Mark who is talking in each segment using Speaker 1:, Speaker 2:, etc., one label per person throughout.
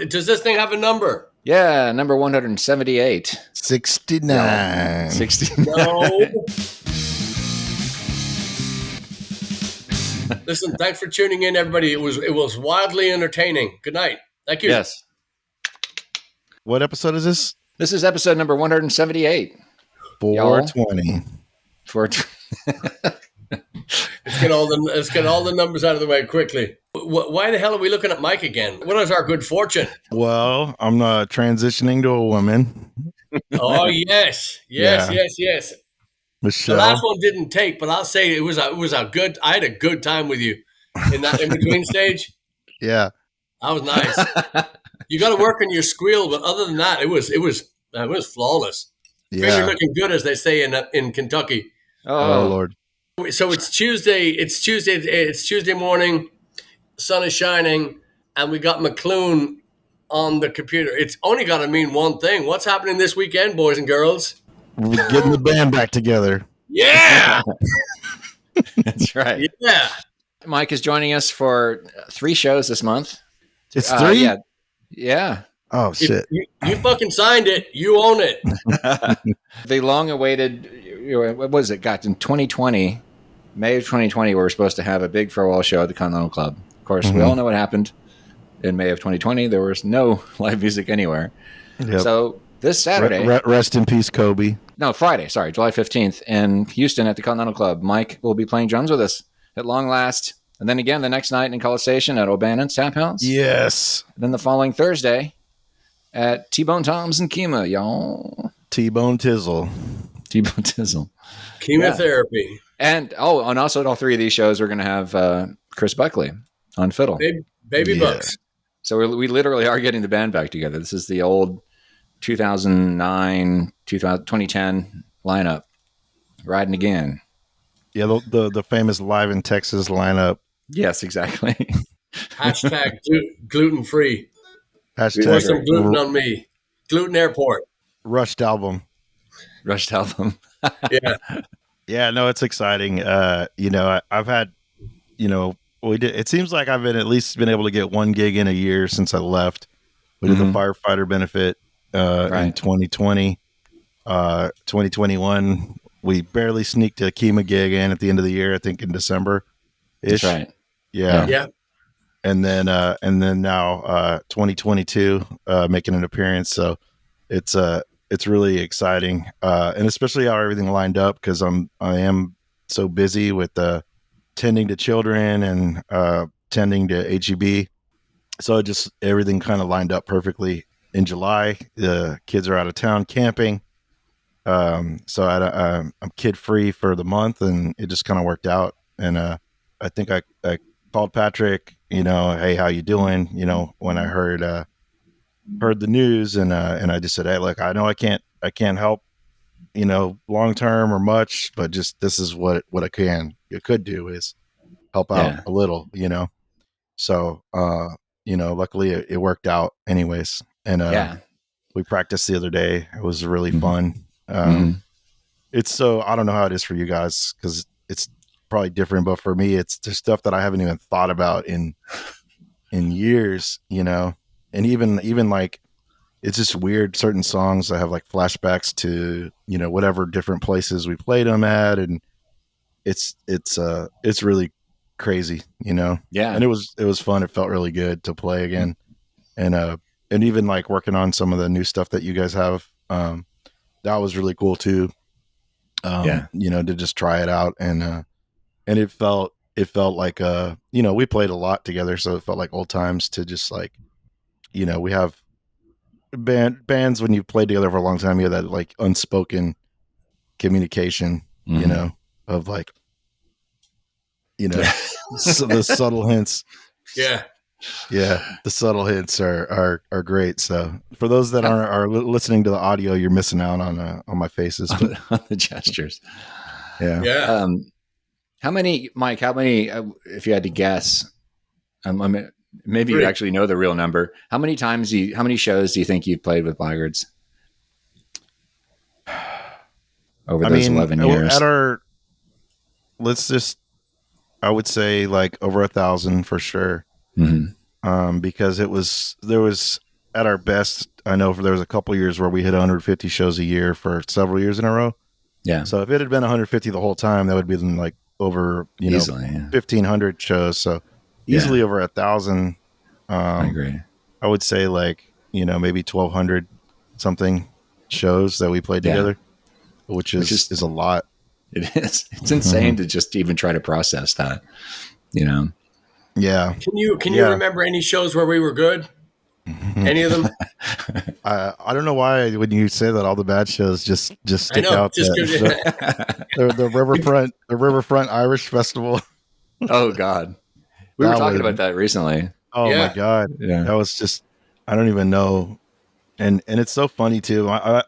Speaker 1: Does this thing have a number?
Speaker 2: Yeah, number 178.
Speaker 3: 69.
Speaker 2: 69.
Speaker 1: No. Listen, thanks for tuning in, everybody. It was wildly entertaining. Good night. Thank you.
Speaker 2: Yes.
Speaker 3: What episode is this?
Speaker 2: This is episode number 178.
Speaker 3: 420.
Speaker 2: 420.
Speaker 1: Let's get all the numbers out of the way quickly. Why the hell are we looking at Mike again? What is our good fortune?
Speaker 3: Well, I'm transitioning to a woman.
Speaker 1: Oh, yes.
Speaker 3: Michelle.
Speaker 1: The last one didn't take, but I'll say it was a good. I had a good time with you in that in between stage.
Speaker 3: Yeah,
Speaker 1: that was nice. You got to work on your squeal, but other than that, it was flawless.
Speaker 3: Yeah.
Speaker 1: Finger looking good, as they say in Kentucky.
Speaker 3: Oh Lord.
Speaker 1: So it's Tuesday. It's Tuesday morning. Sun is shining, and we got McAloon on the computer. It's only got to mean one thing. What's happening this weekend, boys and girls?
Speaker 3: We're getting the band back together.
Speaker 1: Yeah.
Speaker 2: That's right.
Speaker 1: Yeah.
Speaker 2: Mike is joining us for 3 shows this month.
Speaker 3: It's 3?
Speaker 2: Yeah.
Speaker 3: Oh, shit.
Speaker 1: You fucking signed it. You own it.
Speaker 2: The long-awaited, what was it, got in 2020, May of 2020, we were supposed to have a big farewell show at the Continental Club. Of course, we all know what happened in May of 2020. There was no live music anywhere. Yep. So this Saturday...
Speaker 3: Rest in peace, Kobe.
Speaker 2: No, Friday, sorry, July 15th in Houston at the Continental Club. Mike will be playing drums with us at long last. And then again the next night in College Station at O'Bannon's Taphouse.
Speaker 3: Yes.
Speaker 2: And then the following Thursday at T-Bone Tom's and Kemah, y'all.
Speaker 3: T-Bone Tizzle.
Speaker 2: T-Bone Tizzle.
Speaker 1: Chemotherapy.
Speaker 2: Yeah. And also at all 3 of these shows, we're going to have Chris Buckley on fiddle.
Speaker 1: Baby Bucks.
Speaker 2: So we literally are getting the band back together. This is the old 2009, 2010 lineup. Riding again.
Speaker 3: Yeah, the famous Live in Texas lineup.
Speaker 2: Yes, exactly.
Speaker 1: Hashtag gluten-free.
Speaker 3: Hashtag
Speaker 1: pour some gluten on me. Gluten Airport.
Speaker 3: Rushed album.
Speaker 1: Yeah.
Speaker 3: Yeah, no, it's exciting. I've had, it seems like I've at least been able to get 1 gig in a year since I left. We did the firefighter benefit in 2020. 2021, we barely sneaked a Kemah gig in at the end of the year, I think in December-ish.
Speaker 2: That's right.
Speaker 3: Yeah. And then now 2022 making an appearance. So it's really exciting, and especially how everything lined up because I am so busy with tending to children and tending to HEB. So just everything kind of lined up perfectly. In July, the kids are out of town camping, so I'm kid free for the month, and it just kind of worked out. And I think I called Patrick, hey, how you doing? When I heard the news, and I just said, hey, look, I know I can't help, long term or much, but just this is what I could do is help out a little, So luckily it worked out anyways, and we practiced the other day. It was really fun. It's so I don't know how it is for you guys because it's probably different, but for me, it's just stuff that I haven't even thought about in years, and even like, it's just weird. Certain songs I have like flashbacks to, whatever different places we played them at. And it's really crazy, Yeah. And it was fun. It felt really good to play again. And even like working on some of the new stuff that you guys have, that was really cool too. To just try it out. And it felt like, we played a lot together. So it felt like old times to just like, we have bands when you've played together for a long time, you have that like unspoken communication, of like, so the subtle hints.
Speaker 1: Yeah.
Speaker 3: The subtle hints are great. So for those that are listening to the audio, you're missing out on my faces, but
Speaker 2: on the gestures.
Speaker 1: Yeah.
Speaker 2: How many, Mike, if you had to guess, maybe you actually know the real number. How many shows do you think you've played with Blaggards over those 11 years?
Speaker 3: I would say like over 1,000 for sure. Because there was at our best, I know there was a couple years where we hit 150 shows a year for several years in a row.
Speaker 2: Yeah.
Speaker 3: So if it had been 150 the whole time, that would be like over,
Speaker 2: Easily,
Speaker 3: 1,500 shows. So easily over 1,000.
Speaker 2: I agree.
Speaker 3: I would say like, maybe 1,200 something shows that we played together, which is a lot.
Speaker 2: It is. It's insane to just even try to process that,
Speaker 3: Yeah.
Speaker 1: Can you remember any shows where we were good? Any of them?
Speaker 3: I don't know why when you say that all the bad shows just stick out.
Speaker 1: Just
Speaker 3: the Riverfront Irish Festival.
Speaker 2: Oh God, we were talking about that recently.
Speaker 3: Oh my God, that was just, I don't even know, and it's so funny too. I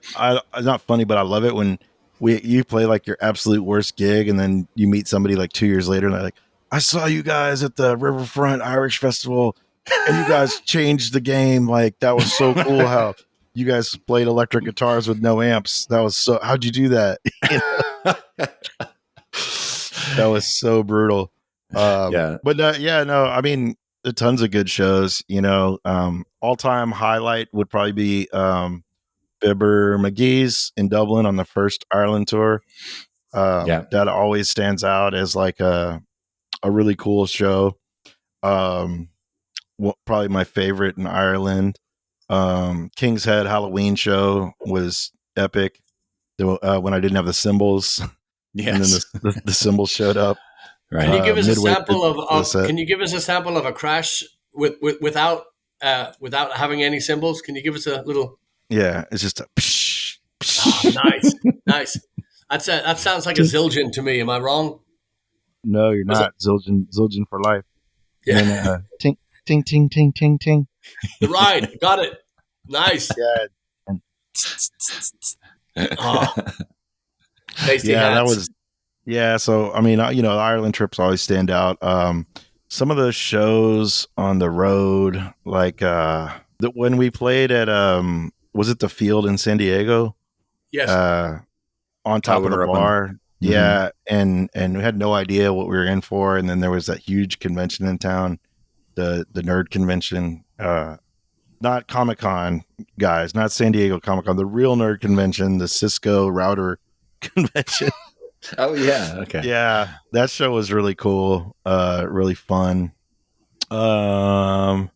Speaker 3: not funny, but I love it when you play like your absolute worst gig, and then you meet somebody like 2 years later, and they're like, I saw you guys at the Riverfront Irish Festival, and you guys changed the game. Like, that was so cool how you guys played electric guitars with no amps. That was so, how'd you do that? That was so brutal. But no, I mean, tons of good shows, all-time highlight would probably be Bibber McGee's in Dublin on the first Ireland tour. That always stands out as like a really cool show. Probably my favorite in Ireland. King's Head Halloween show was epic. When I didn't have the cymbals, and then the cymbals showed up.
Speaker 1: Right. Can you give us a sample of? Can you give us a sample of a crash without having any cymbals? Can you give us a little?
Speaker 3: Yeah, it's just a. Psh, psh.
Speaker 1: Oh, nice. That sounds like a Zildjian to me. Am I wrong?
Speaker 3: No, you're not. Zildjian for life.
Speaker 1: Yeah.
Speaker 3: And then, ting, ting, ting, ting, ting, ting.
Speaker 1: The ride. Got it. Nice.
Speaker 3: Yeah.
Speaker 1: Tasty hats.
Speaker 3: That was. Yeah, so I mean, the Ireland trips always stand out. Some of the shows on the road, like when we played at was it the Field in San Diego?
Speaker 1: Yes.
Speaker 3: On top of the bar. Yeah, and we had no idea what we were in for, and then there was that huge convention in town, the nerd convention. Not Comic-Con, guys, not San Diego Comic-Con, the real nerd convention, the Cisco router convention.
Speaker 2: Oh yeah, okay.
Speaker 3: Yeah, that show was really cool, really fun. Man,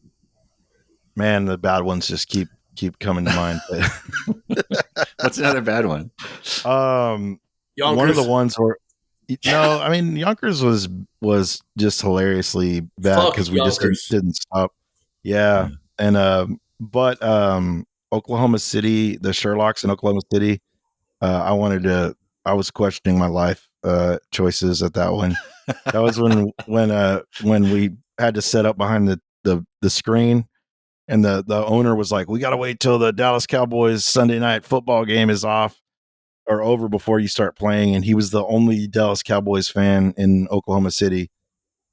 Speaker 3: the bad ones just keep coming to mind.
Speaker 2: What's another bad one?
Speaker 1: Yonkers.
Speaker 3: One of the ones where I mean, Yonkers was just hilariously bad because we just didn't stop. Yeah. And but Oklahoma City, the Sherlocks in Oklahoma City, I was questioning my life choices at that one. That was when we had to set up behind the screen, and the owner was like, "We got to wait till the Dallas Cowboys Sunday night football game is off or over before you start playing." And he was the only Dallas Cowboys fan in Oklahoma City,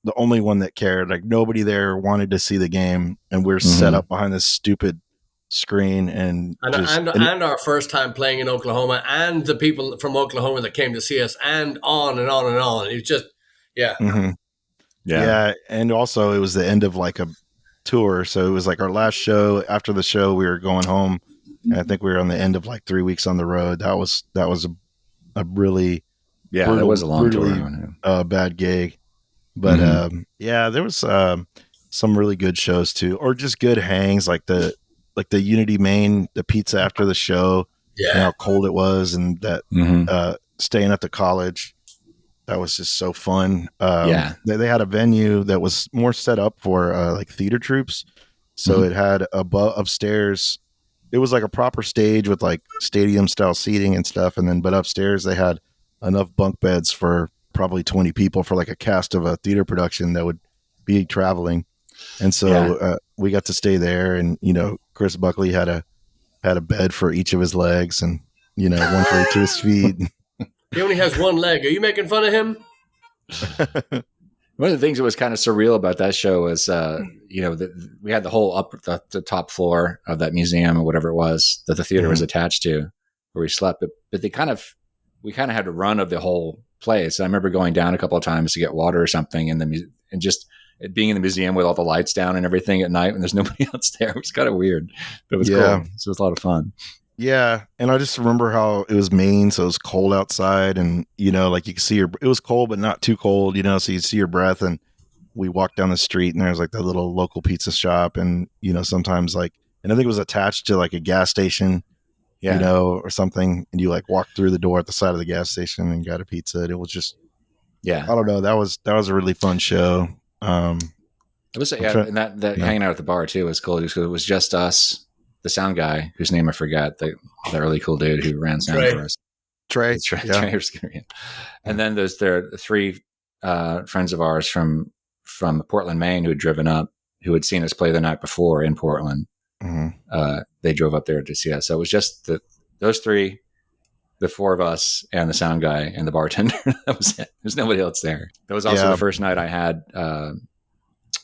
Speaker 3: the only one that cared. Like, nobody there wanted to see the game, and we're set up behind this stupid screen and
Speaker 1: our first time playing in Oklahoma, and the people from Oklahoma that came to see us, and on and on and on. It's just
Speaker 3: yeah. And also it was the end of like a tour, so it was like our last show. After the show, we were going home, and I think we were on the end of like 3 weeks on the road. That was a really
Speaker 2: brutal, that was a long tour,
Speaker 3: bad gig. But there was some really good shows too, or just good hangs, like the Unity Main, the pizza after the show, and how cold it was, and that staying at the college, that was just so fun. They had a venue that was more set up for like theater troops, so it had upstairs. It was like a proper stage with like stadium style seating and stuff, but upstairs they had enough bunk beds for probably 20 people for like a cast of a theater production that would be traveling. And so we got to stay there, and Chris Buckley had a bed for each of his legs, and one for each of his feet.
Speaker 1: He only has one leg. Are you making fun of him?
Speaker 2: One of the things that was kind of surreal about that show was, we had the whole the top floor of that museum or whatever it was that the theater was attached to, where we slept. But we kind of had to run of the whole place. I remember going down a couple of times to get water or something, and being in the museum with all the lights down and everything at night when there's nobody else there. It was kind of weird, but it was cool. So it was a lot of fun.
Speaker 3: Yeah. And I just remember how it was Maine, so it was cold outside, and, you know, like you could see it was cold, but not too cold, you know, so you see your breath. And we walked down the street and there's like that little local pizza shop. And, you know, sometimes like, and I think it was attached to like a gas station, you know, or something. And you like walked through the door at the side of the gas station and got a pizza. And it was just, I don't know. That was a really fun show.
Speaker 2: It was, and that hanging out at the bar too was cool. It was just us, the sound guy, whose name I forgot, that really cool dude who ran sound for us. Trey. And then there are 3 friends of ours from Portland, Maine, who had driven up, who had seen us play the night before in Portland. They drove up there to see us. So it was just those 3, the 4 of us, and the sound guy and the bartender. That was it. There's nobody else there. That was also the first night I had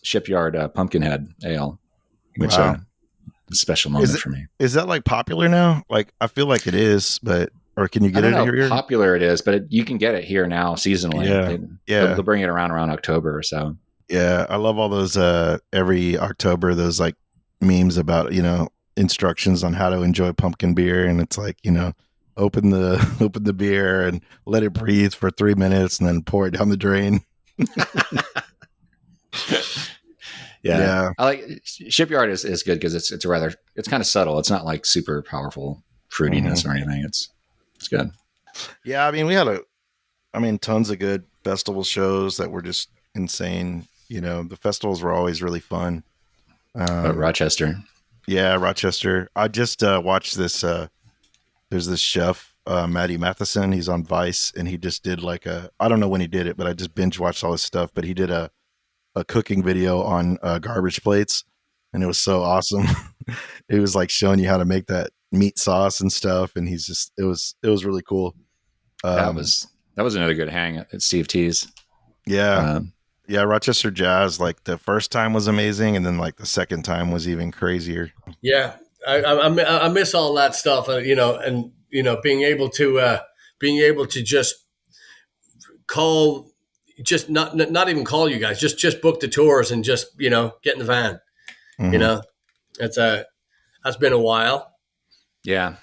Speaker 2: Shipyard Pumpkinhead Ale, which is a special moment for me.
Speaker 3: Is that like popular now? Like, I feel like it is, but, or can you get it here?
Speaker 2: Popular it is, but you can get it here now seasonally. They'll bring it around October or so.
Speaker 3: Yeah, I love all those every October, those like memes about, you know, instructions on how to enjoy pumpkin beer, and it's like, you know, open the beer and let it breathe for 3 minutes and then pour it down the drain.
Speaker 2: I like Shipyard is good because it's kind of subtle. It's not like super powerful fruitiness or anything. It's good.
Speaker 3: Yeah, I mean, we had tons of good festival shows that were just insane. You know, the festivals were always really fun.
Speaker 2: Rochester.
Speaker 3: Yeah, Rochester. I just watched this. There's this chef, Matty Matheson. He's on Vice, and he just did like I don't know when he did it, but I just binge watched all his stuff. But he did a cooking video on garbage plates, and it was so awesome. It was like showing you how to make that meat sauce and stuff, and it was really cool.
Speaker 2: That was another good hang at Steve T's.
Speaker 3: Yeah. Rochester Jazz, like the first time was amazing, and then like the second time was even crazier.
Speaker 1: Yeah, I miss all that stuff, you know, and you know, being able to just call, just not even call you guys, just book the tours and just, you know, get in the van. You know, that's been a while. Yeah.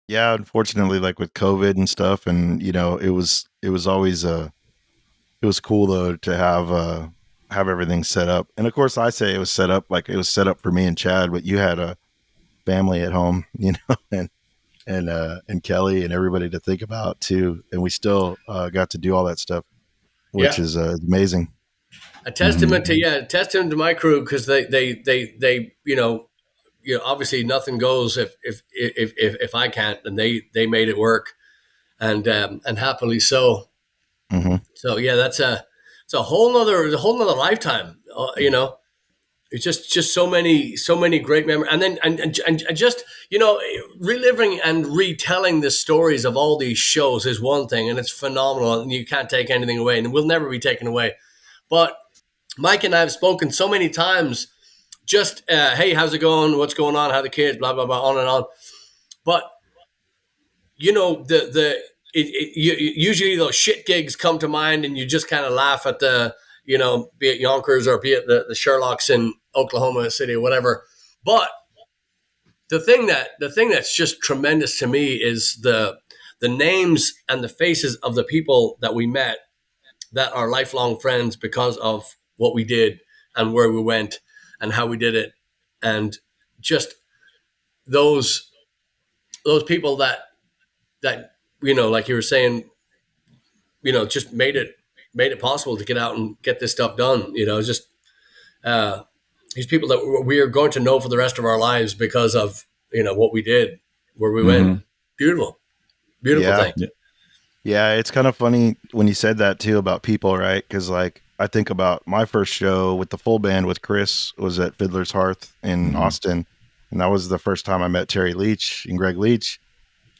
Speaker 3: Unfortunately, like with COVID and stuff, and you know, it was always it was cool though to have everything set up. And of course, I say it was set up for me and Chad, but you had a family at home, you know, and Kelly and everybody to think about too. And we still got to do all that stuff, which is amazing.
Speaker 1: A testament to my crew, because they you know, obviously nothing goes if I can't, and they made it work, and happily so. So yeah, it's a whole nother lifetime. You know, it's just so many great memories, and then and just, you know, reliving and retelling the stories of all these shows is one thing, and it's phenomenal, and you can't take anything away, and it will never be taken away. But Mike and I have spoken so many times, just hey, how's it going? What's going on? How are the kids? Blah blah blah, on and on. But you know, usually those shit gigs come to mind, and you just kind of laugh at the, you know, be it Yonkers or be it the Sherlocks in Oklahoma City or whatever. But the thing that's just tremendous to me is the names and the faces of the people that we met that are lifelong friends because of what we did and where we went and how we did it, and just those people that you know, like you were saying, you know, just made it possible to get out and get this stuff done. You know, just these people that we are going to know for the rest of our lives because of, you know, what we did, where we went. Beautiful thing.
Speaker 3: Yeah, it's kind of funny when you said that too about people, right? Because like I think about my first show with the full band with Chris was at Fiddler's Hearth in Austin, and that was the first time I met Terry Leach and Greg Leach.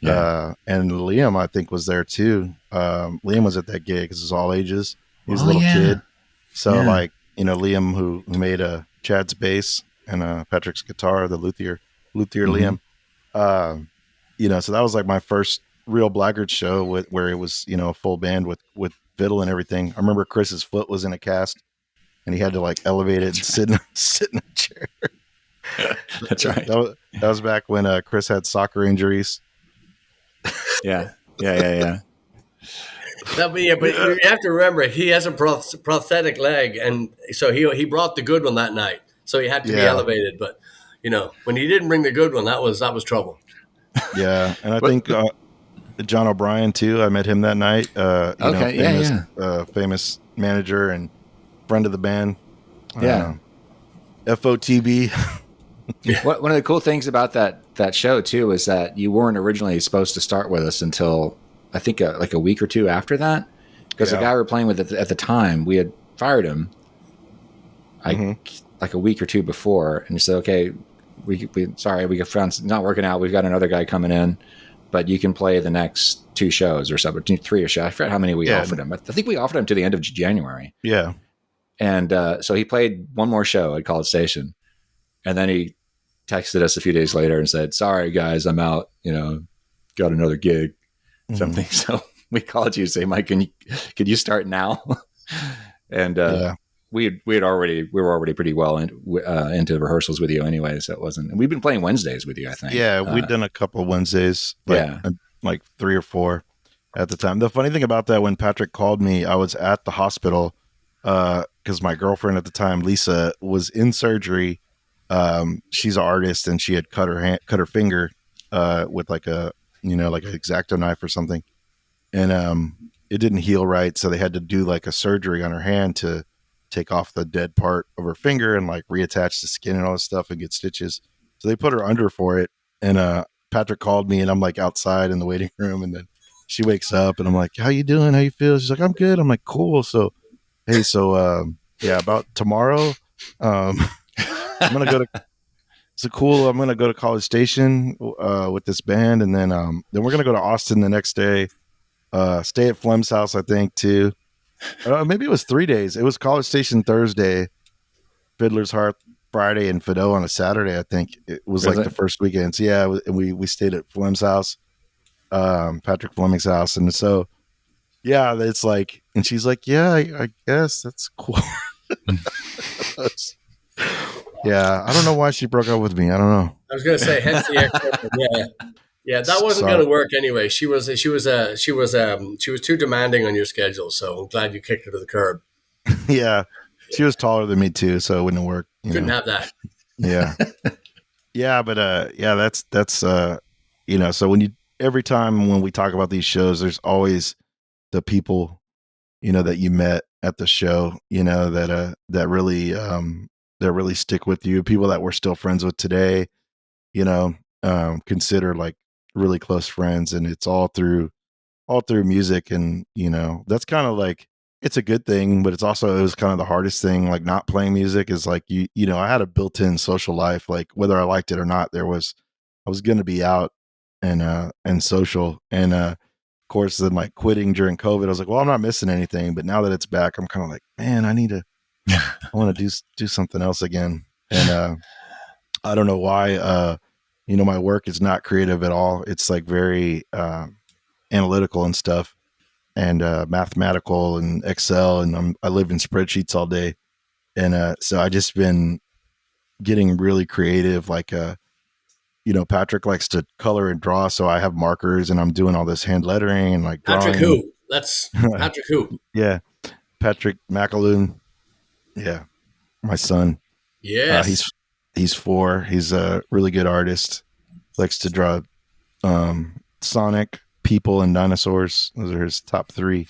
Speaker 3: And Liam, I think, was there too. Liam was at that gig because it was all ages. He was a little kid. So like, you know, Liam who made Chad's bass and Patrick's guitar, the luthier Liam. You know, so that was like my first real Blaggards show where it was, you know, a full band with fiddle and everything. I remember Chris's foot was in a cast and he had to like elevate it and sit in a chair.
Speaker 2: That's right.
Speaker 3: That was back when Chris had soccer injuries.
Speaker 2: Yeah.
Speaker 1: But you have to remember, he has a prosthetic leg, and so he brought the good one that night. So he had to be elevated. But when he didn't bring the good one, that was trouble.
Speaker 3: Yeah, and I think John O'Brien too. I met him that night. Famous manager and friend of the band. FOTB.
Speaker 2: One of the cool things about that show too is that you weren't originally supposed to start with us until I think like a week or two after that, because the guy we were playing with at the time, we had fired him like a week or two before, and he said, "Okay, we found it's not working out. We've got another guy coming in, but you can play the next 2 shows or something, 3 or so. I forget how many we offered him. I think we offered him to the end of January.
Speaker 3: Yeah,
Speaker 2: and so he played one more show at College Station, and then he texted us a few days later and said, "Sorry guys, I'm out. Got another gig." Something. So we called you to say, "Mike, could you start now?" And we were already pretty well into rehearsals with you anyway, so it wasn't. And we've been playing Wednesdays with you, I think.
Speaker 3: Yeah, we'd done a couple of Wednesdays, like 3 or 4 at the time. The funny thing about that, when Patrick called me, I was at the hospital because my girlfriend at the time, Lisa, was in surgery. She's an artist, and she had cut her finger with like a like an X-Acto knife or something, and it didn't heal right, so they had to do like a surgery on her hand to take off the dead part of her finger and like reattach the skin and all this stuff and get stitches. So they put her under for it, and Patrick called me, and I'm like outside in the waiting room, and then she wakes up, and I'm like, "How you doing? How you feel?" She's like, "I'm good." I'm like, "Cool." So about tomorrow, I'm gonna go to. So cool. I'm gonna go to College Station with this band, and then we're gonna go to Austin the next day. Stay at Flem's house, I think, too. Maybe it was 3 days. It was College Station Thursday, Fiddler's Hearth Friday, and Fiddle on a Saturday. I think it was the first weekend. So yeah, we stayed at Flem's house, Patrick Fleming's house, and so yeah, it's like, and she's like, "Yeah, I guess that's cool." Yeah, I don't know why she broke up with me. I don't know.
Speaker 1: I was going to say, hence the expert. Yeah, that wasn't going to work anyway. She was too demanding on your schedule. So I'm glad you kicked her to the curb.
Speaker 3: Yeah, she was taller than me too, so it wouldn't work.
Speaker 1: Couldn't have that.
Speaker 3: Yeah, yeah, but that's So every time when we talk about these shows, there's always the people that you met at the show, that really stick with you, people that we're still friends with today, consider like really close friends, and it's all through music. And that's kind of like, it's a good thing, but it was kind of the hardest thing, like not playing music, is like I had a built-in social life, like whether I liked it or not, I was going to be out and social. And of course, then like quitting during COVID, I was like, well, I'm not missing anything. But now that it's back, I'm kind of like, man, I want to do something else again. And I don't know why, my work is not creative at all. It's like very analytical and stuff, and mathematical and Excel. And I live in spreadsheets all day. And so I just been getting really creative. Like, Patrick likes to color and draw. So I have markers, and I'm doing all this hand lettering and like drawing.
Speaker 1: Patrick who? That's Patrick who?
Speaker 3: Yeah. Patrick McAloon. Yeah, my son.
Speaker 1: Yes,
Speaker 3: he's 4. He's a really good artist. Likes to draw Sonic, people, and dinosaurs. Those are his top 3.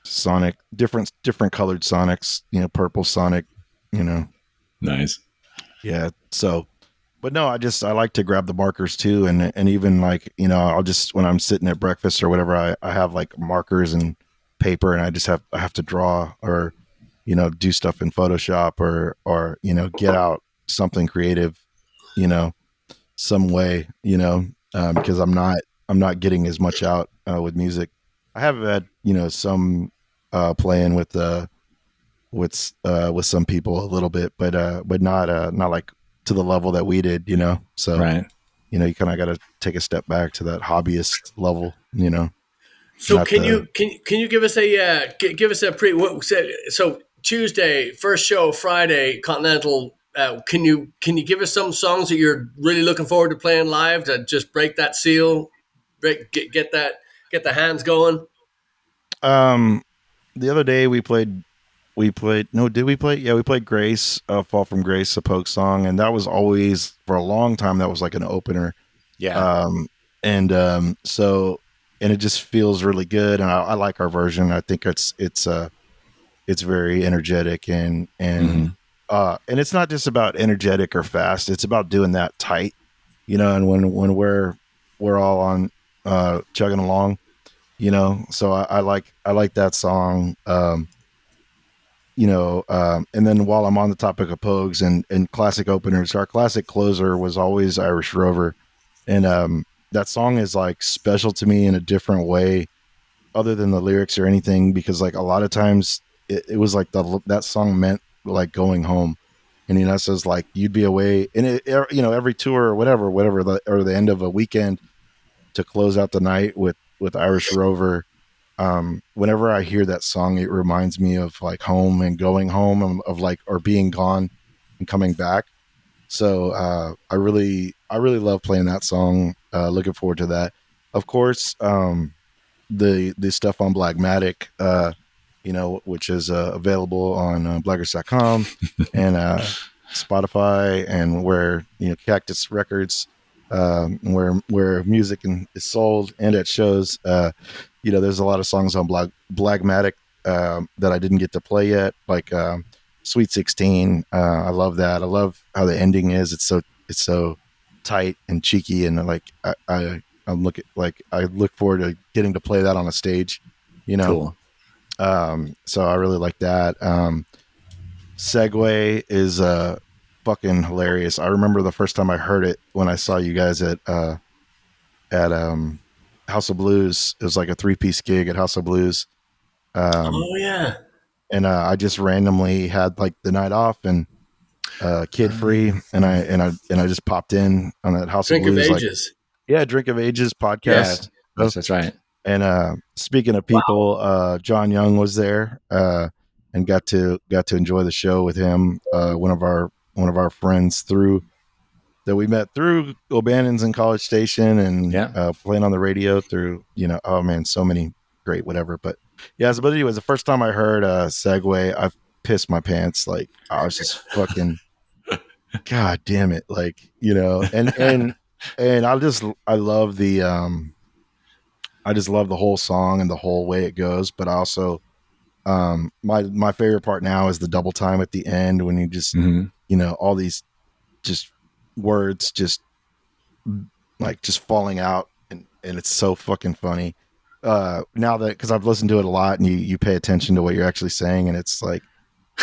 Speaker 3: Sonic, different colored Sonics. Purple Sonic.
Speaker 2: Nice.
Speaker 3: Yeah. So, but no, I like to grab the markers too, and even like I'll just, when I'm sitting at breakfast or whatever, I have like markers and paper, and I have to draw or do stuff in Photoshop or get out something creative, some way, because I'm not getting as much out with music. I have had some playing with some people a little bit, but not like to the level that we did, so
Speaker 2: right.
Speaker 3: You kind of got to take a step back to that hobbyist level,
Speaker 1: So can you give us a Tuesday, first show, Friday, Continental. Can you give us some songs that you're really looking forward to playing live to just break that seal, get the hands going?
Speaker 3: The other day we played no, did we play? Yeah, we played Grace, Fall from Grace, a Pogue song, and that was always for a long time that was like an opener.
Speaker 2: Yeah.
Speaker 3: And so and it just feels really good, and I like our version. I think it's very energetic and it's not just about energetic or fast. It's about doing that tight, and when we're all on chugging along, so I like that song. And then while I'm on the topic of Pogues and classic openers, our classic closer was always Irish Rover. And that song is like special to me in a different way other than the lyrics or anything, because like a lot of times it was like that song meant like going home. And, so it's like you'd be away and every tour or whatever, or the end of a weekend to close out the night with Irish Rover. Whenever I hear that song, it reminds me of like home and going home, of like, or being gone and coming back. So I really love playing that song. Looking forward to that. Of course, the stuff on Blagmatic, which is available on Blaggards.com and Spotify, and where Cactus Records, where music is sold, and at shows. There's a lot of songs on Blagmatic that I didn't get to play yet, like Sweet 16. I love that. I love how the ending is. It's so tight and cheeky, and like I look forward to getting to play that on a stage.
Speaker 2: Cool.
Speaker 3: So I really like that. Segway is fucking hilarious. I remember the first time I heard it when I saw you guys at House of Blues. It was like a 3-piece gig at House of Blues.
Speaker 1: Oh yeah.
Speaker 3: And I just randomly had like the night off and kid free, and I just popped in on that House
Speaker 1: Drink
Speaker 3: of Blues.
Speaker 1: of Ages.
Speaker 3: Drink of Ages podcast.
Speaker 2: Yeah, that's right.
Speaker 3: And speaking of people, John Young was there and got to enjoy the show with him. One of our friends that we met through O'Bannon's in College Station, and playing on the radio through, oh man, so many great whatever. But yeah, but anyways, the first time I heard Segway, I pissed my pants. Like I was just fucking, God damn it. Like, and I love the whole song and the whole way it goes. But also, my favorite part now is the double time at the end, when you just, all these just words just falling out, and it's so fucking funny. Now that, because I've listened to it a lot, and you pay attention to what you're actually saying, and it's like,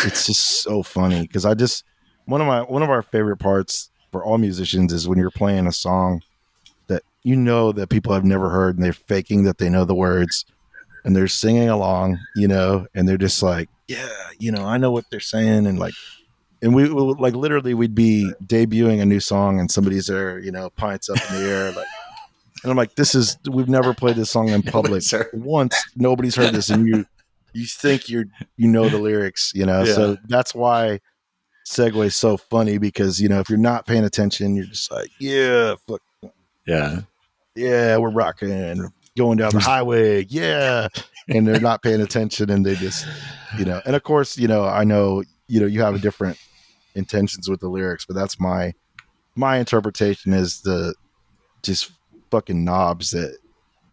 Speaker 3: it's just so funny. Because one of our favorite parts for all musicians is when you're playing a song that that people have never heard, and they're faking that they know the words, and they're singing along, and they're just like, yeah, I know what they're saying, and like, and we like literally we'd be debuting a new song, and somebody's there, pints up in the air, like, and I'm like, we've never played this song in public once. Nobody's heard this, and you think you know the lyrics, So that's why Segway's so funny, because if you're not paying attention, you're just like, yeah, fuck, yeah, we're rocking, going down the highway, yeah, and they're not paying attention, and they just, and of course, I know, you have a different intentions with the lyrics, but that's my interpretation, is the just fucking knobs that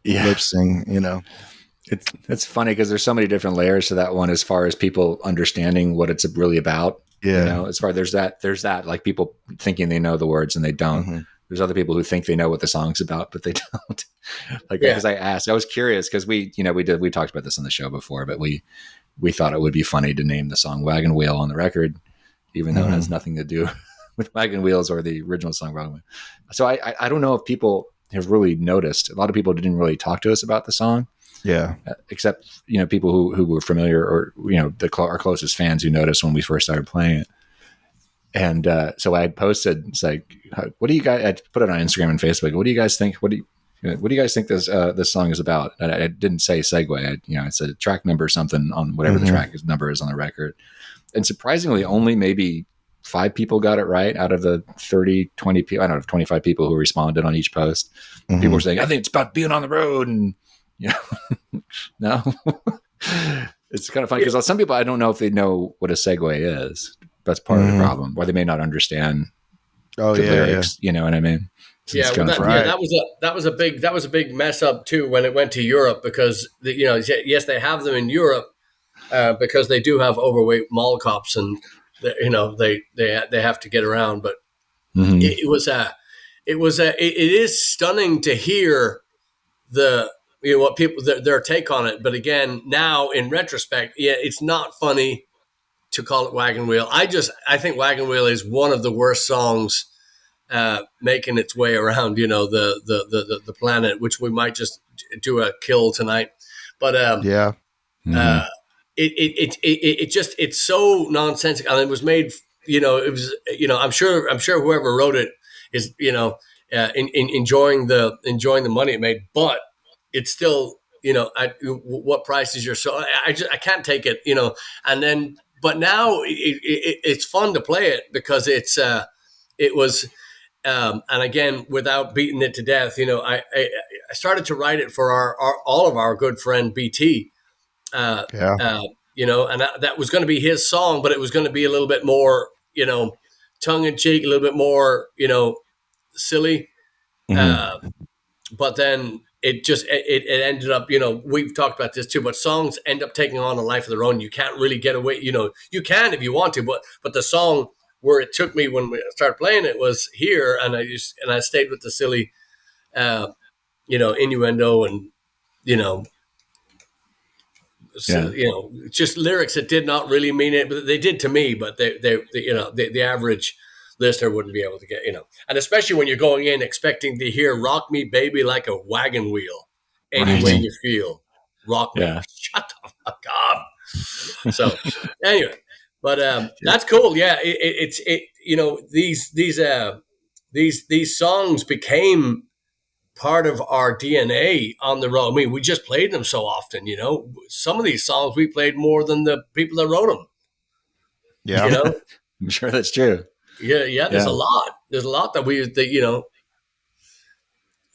Speaker 3: lip sing.
Speaker 2: It's funny because there's so many different layers to that one, as far as people understanding what it's really about. As far as there's that like people thinking they know the words and they don't. Mm-hmm. There's other people who think they know what the song's about, but they don't. Because I was curious, because we talked about this on the show before, but we thought it would be funny to name the song Wagon Wheel on the record, even though it has nothing to do with Wagon Wheels or the original song Wagon Wheel. So I don't know if people have really noticed. A lot of people didn't really talk to us about the song.
Speaker 3: Yeah.
Speaker 2: Except, people who were familiar, or, our closest fans who noticed when we first started playing it. And so I had posted, it's like, what do you guys, I put it on Instagram and Facebook. What do you guys think? What do you guys think this song is about? I didn't say segue. I said track number something on whatever the track number is on the record. And surprisingly, only maybe 5 people got it right out of the 30, 20 people. I don't know, 25 people who responded on each post. People were saying, I think it's about being on the road. And, no. It's kind of funny because some people, I don't know if they know what a segue is. That's part of the problem, or they may not understand the lyrics. You know what I mean? So
Speaker 1: that was a big mess up too when it went to Europe, because yes, they have them in Europe because they do have overweight mall cops, and they have to get around. But it is stunning to hear what people their take on it. But again, now in retrospect, it's not funny to call it Wagon Wheel. I think Wagon Wheel is one of the worst songs making its way around, the planet, which we might just do a kill tonight. But it's so nonsensical, and it was made. I'm sure whoever wrote it is enjoying the money it made, but it's still what price is your song? I can't take it, and then. But now it's fun to play it because it was, and again, without beating it to death, I started to write it for all of our good friend BT, and that was going to be his song, but it was going to be a little bit more, tongue in cheek, a little bit more, silly, but then. It ended up, we've talked about this too, but songs end up taking on a life of their own. You can't really get away, you can if you want to, but the song where it took me when we started playing it was here, and I stayed with the silly, innuendo and, just lyrics that did not really mean it, but they did to me, but the average listener wouldn't be able to get, and especially when you're going in expecting to hear "Rock Me Baby Like a Wagon Wheel," any way you feel, rock me. Shut the fuck up. So anyway, but that's cool. Yeah, these songs became part of our DNA on the road. I mean, we just played them so often. Some of these songs we played more than the people that wrote them.
Speaker 3: Yeah,
Speaker 2: I'm sure that's true.
Speaker 1: Yeah. There's a lot. There's a lot that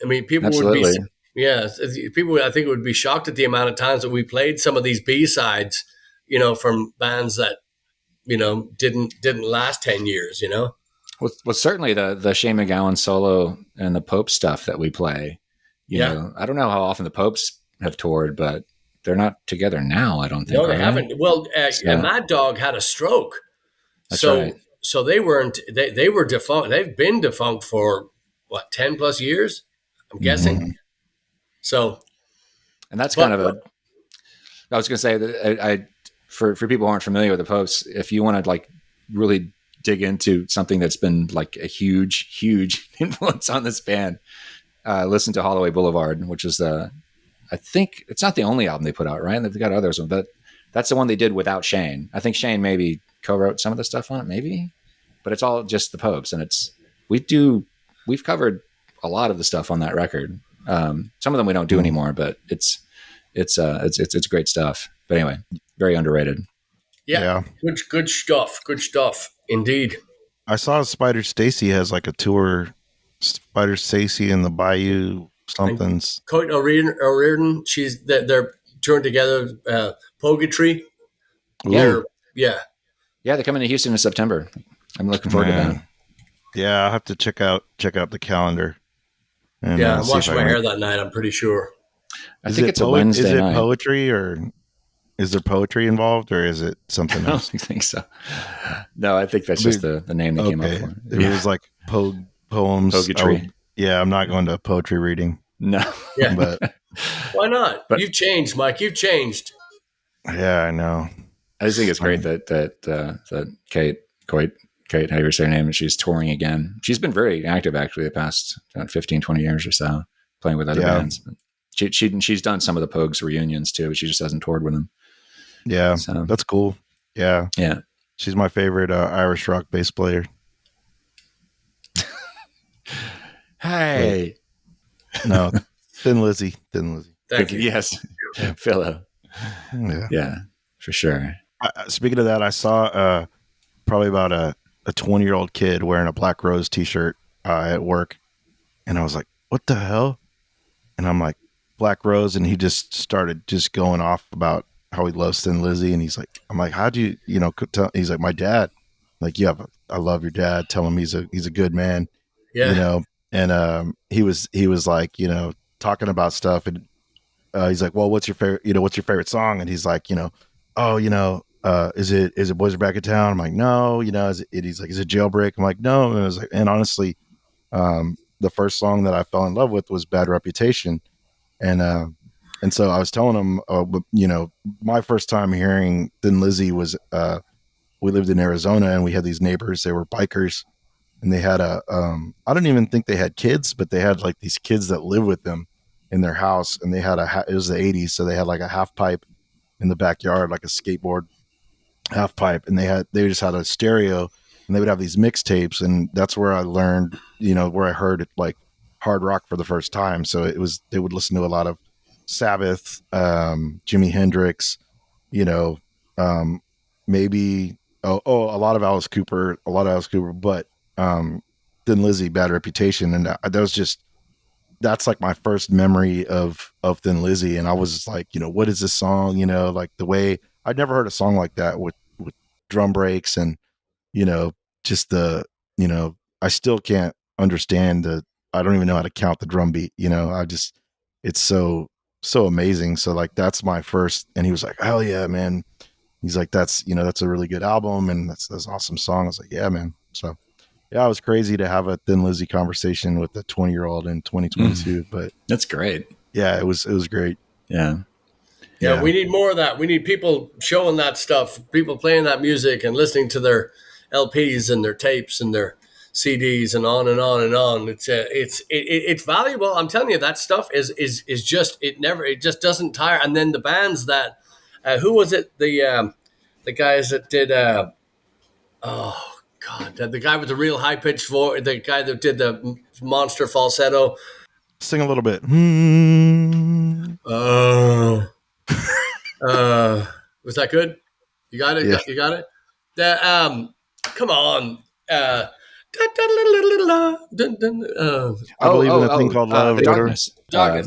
Speaker 1: I mean, people
Speaker 2: Absolutely.
Speaker 1: would be, people I think would be shocked at the amount of times that we played some of these B-sides, from bands that, didn't last 10 years,
Speaker 2: Well, certainly the Shane McGowan solo and the Pope stuff that we play, you know, I don't know how often the Popes have toured, but they're not together now, I don't think.
Speaker 1: No, they haven't. Well, Mad Dog had a stroke.
Speaker 2: That's right.
Speaker 1: So they weren't. They were defunct. They've been defunct for 10 plus years, I'm guessing. So,
Speaker 2: and that's kind of I was going to say that I for people who aren't familiar with the Popes, if you want to really dig into something that's been like a huge influence on this band, listen to Holloway Boulevard, which is I think it's not the only album they put out, right? They've got others, but that's the one they did without Shane. I think Shane maybe co-wrote some of the stuff on it, maybe, but it's all just the Popes, and we've covered a lot of the stuff on that record. Some of them we don't do anymore, but it's great stuff. But anyway, very underrated.
Speaker 1: Yeah. Good stuff indeed.
Speaker 3: I saw Spider Stacy has a tour, Spider Stacy in the Bayou somethings.
Speaker 1: Coit O'Riordan, they're touring together. Purgatory.
Speaker 2: Yeah.
Speaker 1: Yeah,
Speaker 2: they're coming to Houston in September. I'm looking forward to that.
Speaker 3: Yeah, I'll have to check out the calendar. And,
Speaker 1: I'm washing my hair that night, I'm pretty sure.
Speaker 2: I think it's a Wednesday night.
Speaker 3: Is it poetry, or is there poetry involved, or is it something else?
Speaker 2: I don't think so. No, I think that's just the name they came up for.
Speaker 3: It was like poems.
Speaker 2: Poetry.
Speaker 3: I'm not going to a poetry reading.
Speaker 2: No.
Speaker 1: Yeah.
Speaker 3: But
Speaker 1: why not? You've changed, Mike. You've changed.
Speaker 3: Yeah, I know.
Speaker 2: I just think it's great that Kate, how you say her name, and she's touring again. She's been very active actually the past 15, 20 years or so, playing with other bands. But she's done some of the Pogues reunions too, but she just hasn't toured with them.
Speaker 3: Yeah, so that's cool. Yeah. She's my favorite Irish rock bass player.
Speaker 2: Hey.
Speaker 3: No, Thin Lizzy.
Speaker 1: Thank you.
Speaker 2: Yes, Philo. Yeah, for sure.
Speaker 3: Speaking of that, I saw probably about a 20-year-old kid wearing a Black Rose T-shirt at work, and I was like, "What the hell?" And I'm like, "Black Rose," and he just started just going off about how he loves Thin Lizzy, and he's like, "I'm like, how'd you tell?" He's like, "My dad." Like, "Yeah, I love your dad. Tell him he's a good man."
Speaker 1: Yeah.
Speaker 3: And he was like, talking about stuff, and he's like, "Well, what's your favorite song?" And he's like, "Oh, is it Boys Are Back in Town?" I'm like, "No." He's like, "Is it Jailbreak?" I'm like, "No." And I was like, and honestly, the first song that I fell in love with was Bad Reputation. And so I was telling him, my first time hearing Thin Lizzy was, we lived in Arizona, and we had these neighbors. They were bikers, and they had I don't even think they had kids, but they had like these kids that lived with them in their house, and they had it was the 80s. So they had like a half pipe in the backyard, like a skateboard half pipe, and they just had a stereo, and they would have these mixtapes, and that's where I learned, where I heard it, like hard rock for the first time. So they would listen to a lot of Sabbath, Jimi Hendrix, maybe a lot of Alice Cooper, but Thin Lizzy, Bad Reputation, and that's like my first memory of Thin Lizzy, and I was like, what is this song? Like the way I'd never heard a song like that with drum breaks, and just I still can't understand I don't even know how to count the drum beat. It's so amazing. So like that's my first, and he was like, "Hell yeah, man." He's like, that's a really good album, and that's an awesome song. I was like, "Yeah, man." So yeah, it was crazy to have a Thin Lizzy conversation with a 20-year-old in 2022, but
Speaker 2: That's great.
Speaker 3: yeah, it was great.
Speaker 2: Yeah.
Speaker 1: Yeah, we need more of that. We need people showing that stuff, people playing that music and listening to their LPs and their tapes and their CDs and on and on and on. It's valuable. I'm telling you, that stuff is just it just doesn't tire. And then the bands that who was it? The guys that did oh God, the guy with the real high pitched voice, the guy that did the monster falsetto.
Speaker 3: Sing a little bit.
Speaker 1: Oh. Was that good? You got it.
Speaker 3: Yeah.
Speaker 1: You got it. Come on.
Speaker 3: I believe in a thing called love.
Speaker 2: The Darkness.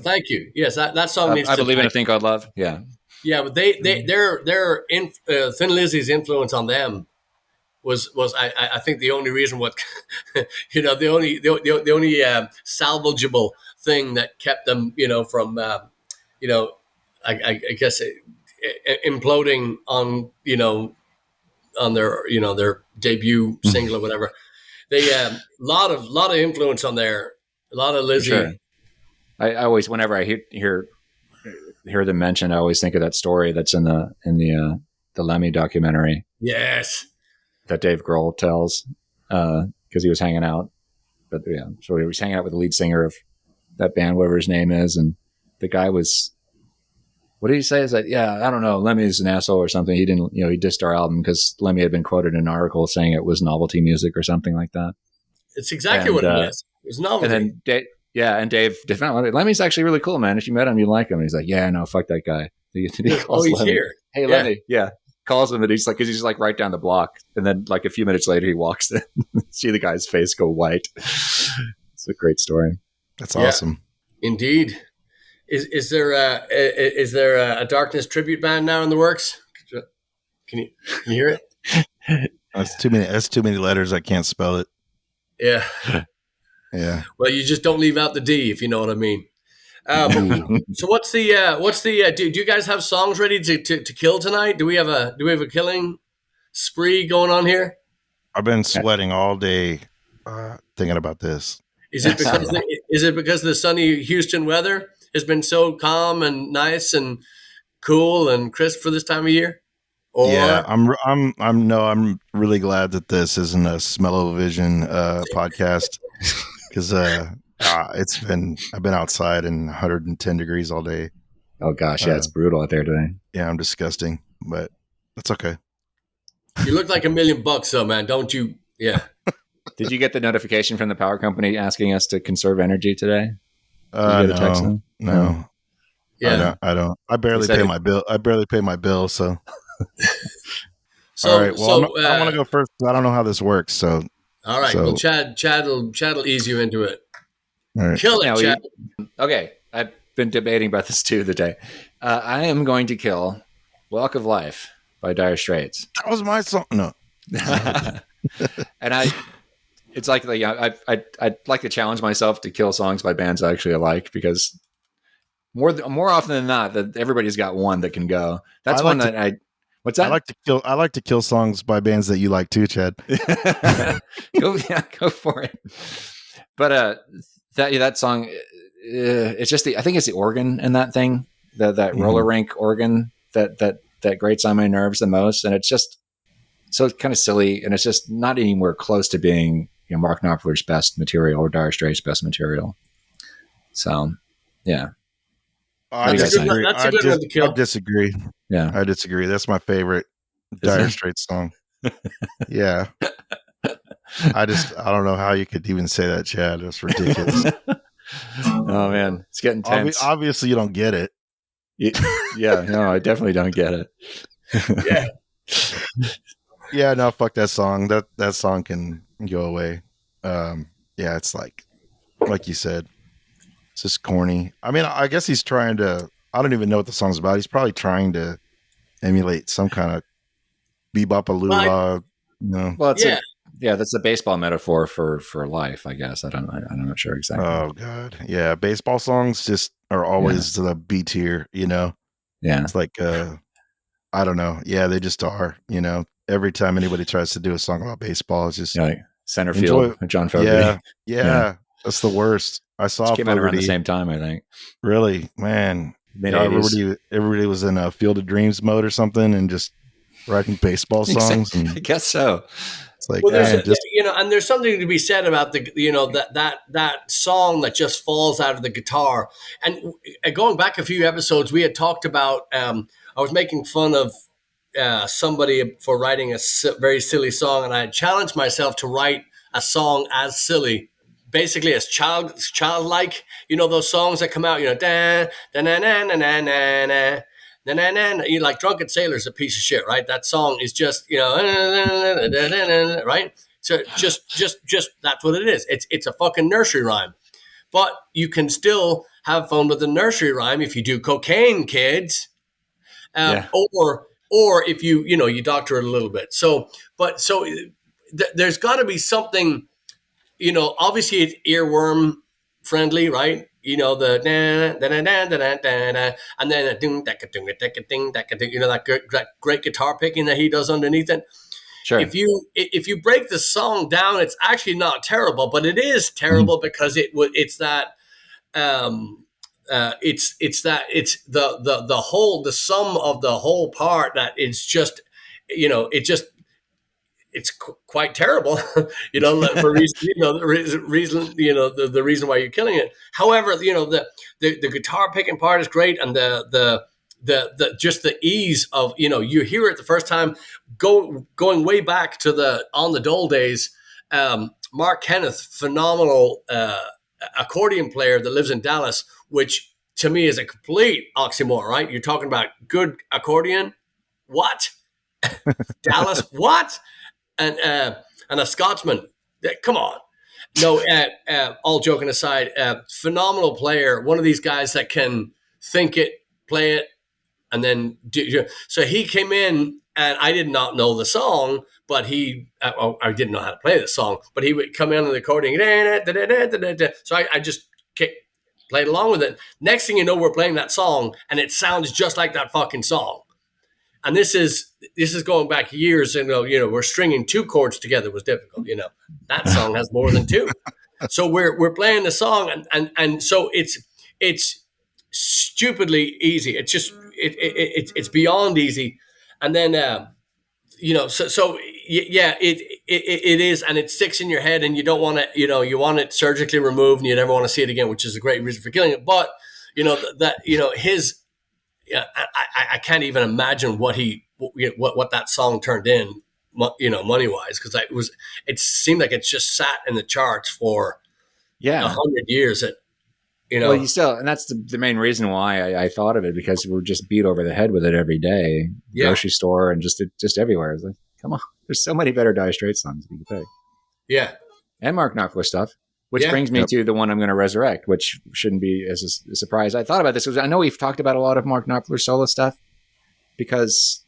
Speaker 1: Thank you. Yes, that song needs.
Speaker 2: I believe in a thing called love. Yeah.
Speaker 1: Yeah, but their Thin Lizzy's influence on them was I think the only reason the only salvageable thing that kept them from I guess imploding on on their debut single or whatever. They lot of influence on there, a lot of Lizzy.
Speaker 2: Sure. I always, whenever I hear them mentioned, I always think of that story that's in the Lemmy documentary.
Speaker 1: Yes,
Speaker 2: that Dave Grohl tells because he was hanging out, but yeah, so he was hanging out with the lead singer of that band, whatever his name is, and the guy was. What did he say? Is that, yeah, I don't know, Lemmy's an asshole or something. He didn't, he dissed our album because Lemmy had been quoted in an article saying it was novelty music or something like that.
Speaker 1: It's exactly what it was. It was novelty.
Speaker 2: And then Dave defended, Lemmy's actually really cool, man. If you met him, you'd like him. And he's like, yeah, no, fuck that guy. He calls
Speaker 1: he's
Speaker 2: Lemmy.
Speaker 1: Here.
Speaker 2: Hey,
Speaker 1: yeah.
Speaker 2: Lemmy. Yeah. Calls him, and he's like, because he's like right down the block. And then like a few minutes later, he walks in. See the guy's face go white. It's a great story.
Speaker 3: That's awesome.
Speaker 1: Indeed. Is there a Darkness tribute band now in the works? Can you hear it?
Speaker 3: That's too many letters. I can't spell it.
Speaker 1: Yeah.
Speaker 3: Yeah.
Speaker 1: Well, you just don't leave out the D, if you know what I mean. So what's the do you guys have songs ready to kill tonight? Do we have a killing spree going on here?
Speaker 3: I've been sweating all day thinking about this.
Speaker 1: Is it because the sunny Houston weather has been so calm and nice and cool and crisp for this time of year? Or?
Speaker 3: Yeah, I'm really glad that this isn't a Smell-O-Vision podcast because I've been outside in 110 degrees all day.
Speaker 2: Oh gosh, yeah, it's brutal out there today.
Speaker 3: Yeah, I'm disgusting, but that's okay.
Speaker 1: You look like $1 million though, man, don't you? Yeah.
Speaker 2: Did you get the notification from the power company asking us to conserve energy today? You get a text
Speaker 3: No,
Speaker 2: then?
Speaker 3: no.
Speaker 1: Yeah.
Speaker 3: I don't. I barely
Speaker 2: said
Speaker 3: pay
Speaker 2: it-
Speaker 3: my bill. I barely pay my bill. So, all
Speaker 1: So
Speaker 3: right. Well,
Speaker 1: so
Speaker 3: I want to go first. I don't know how this works. So,
Speaker 1: all right. Well,
Speaker 3: so
Speaker 1: Chad will ease you into it.
Speaker 3: all right.
Speaker 1: Kill it,
Speaker 2: Now,
Speaker 1: Chad.
Speaker 2: okay, I've been debating about this too today. I am going to kill "Walk of Life" by Dire Straits.
Speaker 3: That was my song. No.
Speaker 2: And it's like I'd like to challenge myself to kill songs by bands I actually like, because more often than not, that everybody's got one that can go. That's one that I. What's that?
Speaker 3: I like to kill songs by bands that you like too, Chad.
Speaker 2: Go for it. But that song, it's just I think it's the organ in that thing, that roller rink organ that grates on my nerves the most, and it's just so kind of silly, and it's just not anywhere close to being Mark Knopfler's best material or Dire Straits' best material. So, yeah.
Speaker 3: I
Speaker 1: That's a good one to kill.
Speaker 3: I disagree.
Speaker 2: Yeah.
Speaker 3: I disagree. That's my favorite Dire Straits song. Yeah. I don't know how you could even say that, Chad. That's ridiculous.
Speaker 2: Oh man, it's getting tense.
Speaker 3: Obviously, you don't get it.
Speaker 2: Yeah, no, I definitely don't get it.
Speaker 1: Yeah.
Speaker 3: Yeah, no, fuck that song. That song can go away. Yeah, it's like you said, it's just corny. I mean, I guess he's trying to. I don't even know what the song's about. He's probably trying to emulate some kind of bebop-a-lula.
Speaker 2: Well, that's a baseball metaphor for life, I guess. I'm not sure exactly.
Speaker 3: Oh god, yeah, baseball songs just are always the B tier.
Speaker 2: Yeah,
Speaker 3: it's like I don't know. Yeah, they just are. Every time anybody tries to do a song about baseball, it's just
Speaker 2: like center field with John Fogerty.
Speaker 3: Yeah, that's the worst. I saw
Speaker 2: came out around the same time, I think.
Speaker 3: Really, man. Everybody was in a Field of Dreams mode or something, and just writing baseball songs.
Speaker 2: I guess so.
Speaker 3: It's like,
Speaker 1: well, and there's something to be said about that song that just falls out of the guitar. And going back a few episodes, we had talked about. I was making fun of somebody for writing a very silly song, and I had challenged myself to write a song as silly, basically as childlike. Those songs that come out, da da na na na na na na. Like Drunken Sailor's a piece of shit, right? That song is just, right? So just that's what it is. It's a fucking nursery rhyme. But you can still have fun with the nursery rhyme if you do cocaine, kids. Or if you doctor it a little bit. There's got to be something, obviously it's earworm friendly, right? The and then that great guitar picking that he does underneath it.
Speaker 2: Sure.
Speaker 1: If you break the song down, it's actually not terrible, but it is terrible because it's the sum of the whole part that it's just it's quite terrible, for reason, the reason why you're killing it. However, the guitar picking part is great, and the just the ease of, you hear it the first time, going way back to the On the Dole days. Mark Kenneth, phenomenal accordion player that lives in Dallas, which to me is a complete oxymoron, right? You're talking about good accordion, what? Dallas, what? And a Scotsman. Come on. No, all joking aside, phenomenal player. One of these guys that can think it, play it, and then do. So he came in, and I did not know the song, but I didn't know how to play the song, but he would come in on the accordion. So I just played along with it. Next thing you know, we're playing that song, and it sounds just like that fucking song. And this is going back years, and we're stringing two chords together was difficult. That song has more than two, so we're playing the song, and so it's stupidly easy. It's just it's beyond easy, and then it is, and it sticks in your head, and you don't want to, you want it surgically removed, and you never want to see it again, which is a great reason for killing it. But his. Yeah, I can't even imagine what that song turned in, money wise, because it seemed like it's just sat in the charts for 100 years. You know,
Speaker 2: well, you still, and that's the main reason why I thought of it, because we're just beat over the head with it every day, grocery store and just everywhere. It's like, come on, there's so many better Dire Straits songs you can pick.
Speaker 1: Yeah,
Speaker 2: and Mark Knopfler stuff, which brings me to the one I'm going to resurrect, which shouldn't be as a surprise. I thought about this because I know we've talked about a lot of Mark Knopfler solo stuff because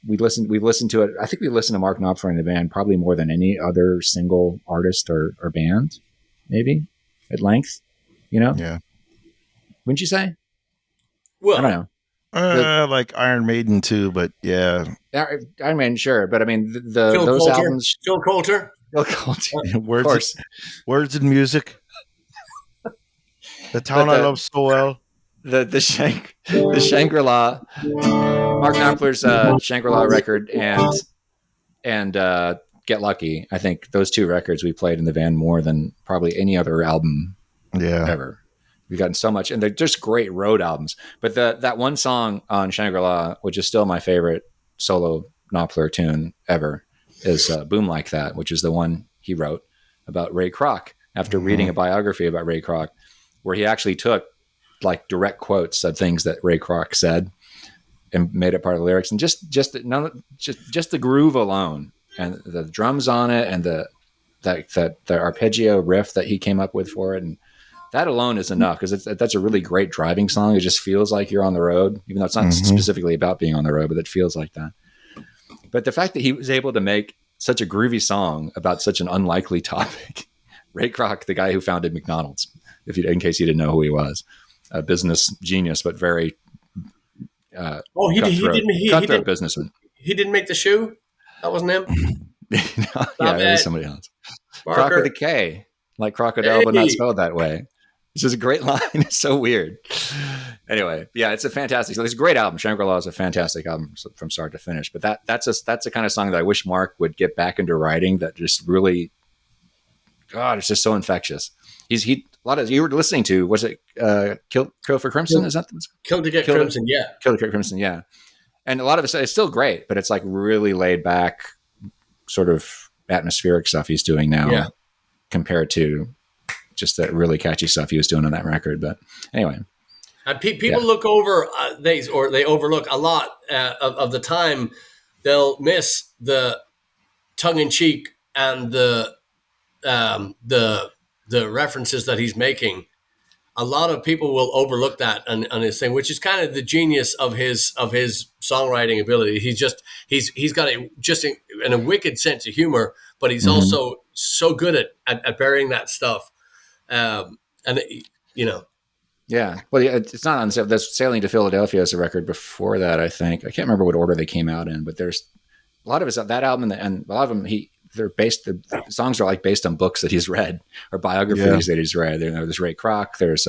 Speaker 2: we've listened to it. I think we listened to Mark Knopfler in the band probably more than any other single artist or band, maybe at length. You know?
Speaker 3: Yeah.
Speaker 2: Wouldn't you say?
Speaker 1: Well,
Speaker 2: I don't know.
Speaker 3: Like Iron Maiden too, but yeah.
Speaker 2: Iron Maiden, sure. But I mean, those albums.
Speaker 1: Phil Coulter.
Speaker 2: Phil Coulter.
Speaker 3: Words and music. The town I love so well.
Speaker 2: The Shangri-La. Mark Knopfler's Shangri-La record and Get Lucky. I think those two records we played in the van more than probably any other album ever. We've gotten so much, and they're just great road albums. But that one song on Shangri-La, which is still my favorite solo Knopfler tune ever, is Boom Like That, which is the one he wrote about Ray Kroc after reading a biography about Ray Kroc, where he actually took like direct quotes of things that Ray Kroc said and made it part of the lyrics. And just the groove alone and the drums on it and the arpeggio riff that he came up with for it, and that alone is enough, because that's a really great driving song. It just feels like you're on the road, even though it's not specifically about being on the road, but it feels like that. But the fact that he was able to make such a groovy song about such an unlikely topic, Ray Kroc, the guy who founded McDonald's, in case you didn't know who he was, a business genius, but very cutthroat businessman.
Speaker 1: He didn't make the shoe. That wasn't him.
Speaker 2: It was somebody else. Croc with a K, like crocodile, but not spelled that way. This is a great line. It's so weird. Anyway, yeah, it's a great album. Shangri-La is a fantastic album from start to finish. But that's the kind of song that I wish Mark would get back into writing. That just really, God, it's just so infectious. You were listening to, was it Kill for Crimson? Is that
Speaker 1: Kill to Get Crimson? Yeah,
Speaker 2: Kill to Get Crimson. Yeah, and a lot of it's still great, but it's like really laid back, sort of atmospheric stuff he's doing now, compared to just that really catchy stuff he was doing on that record. But anyway,
Speaker 1: and people look over they overlook a lot of the time. They'll miss the tongue in cheek and the references that he's making. A lot of people will overlook that on his thing, which is kind of the genius of his songwriting ability. He's got a wicked sense of humor, but he's also so good at burying that stuff. Yeah.
Speaker 2: Well, it's not on this. Sailing to Philadelphia is a record before that, I think. I can't remember what order they came out in, but there's a lot of that album, and a lot of them the songs are like based on books that he's read or biographies that he's read. There's Ray Kroc. There's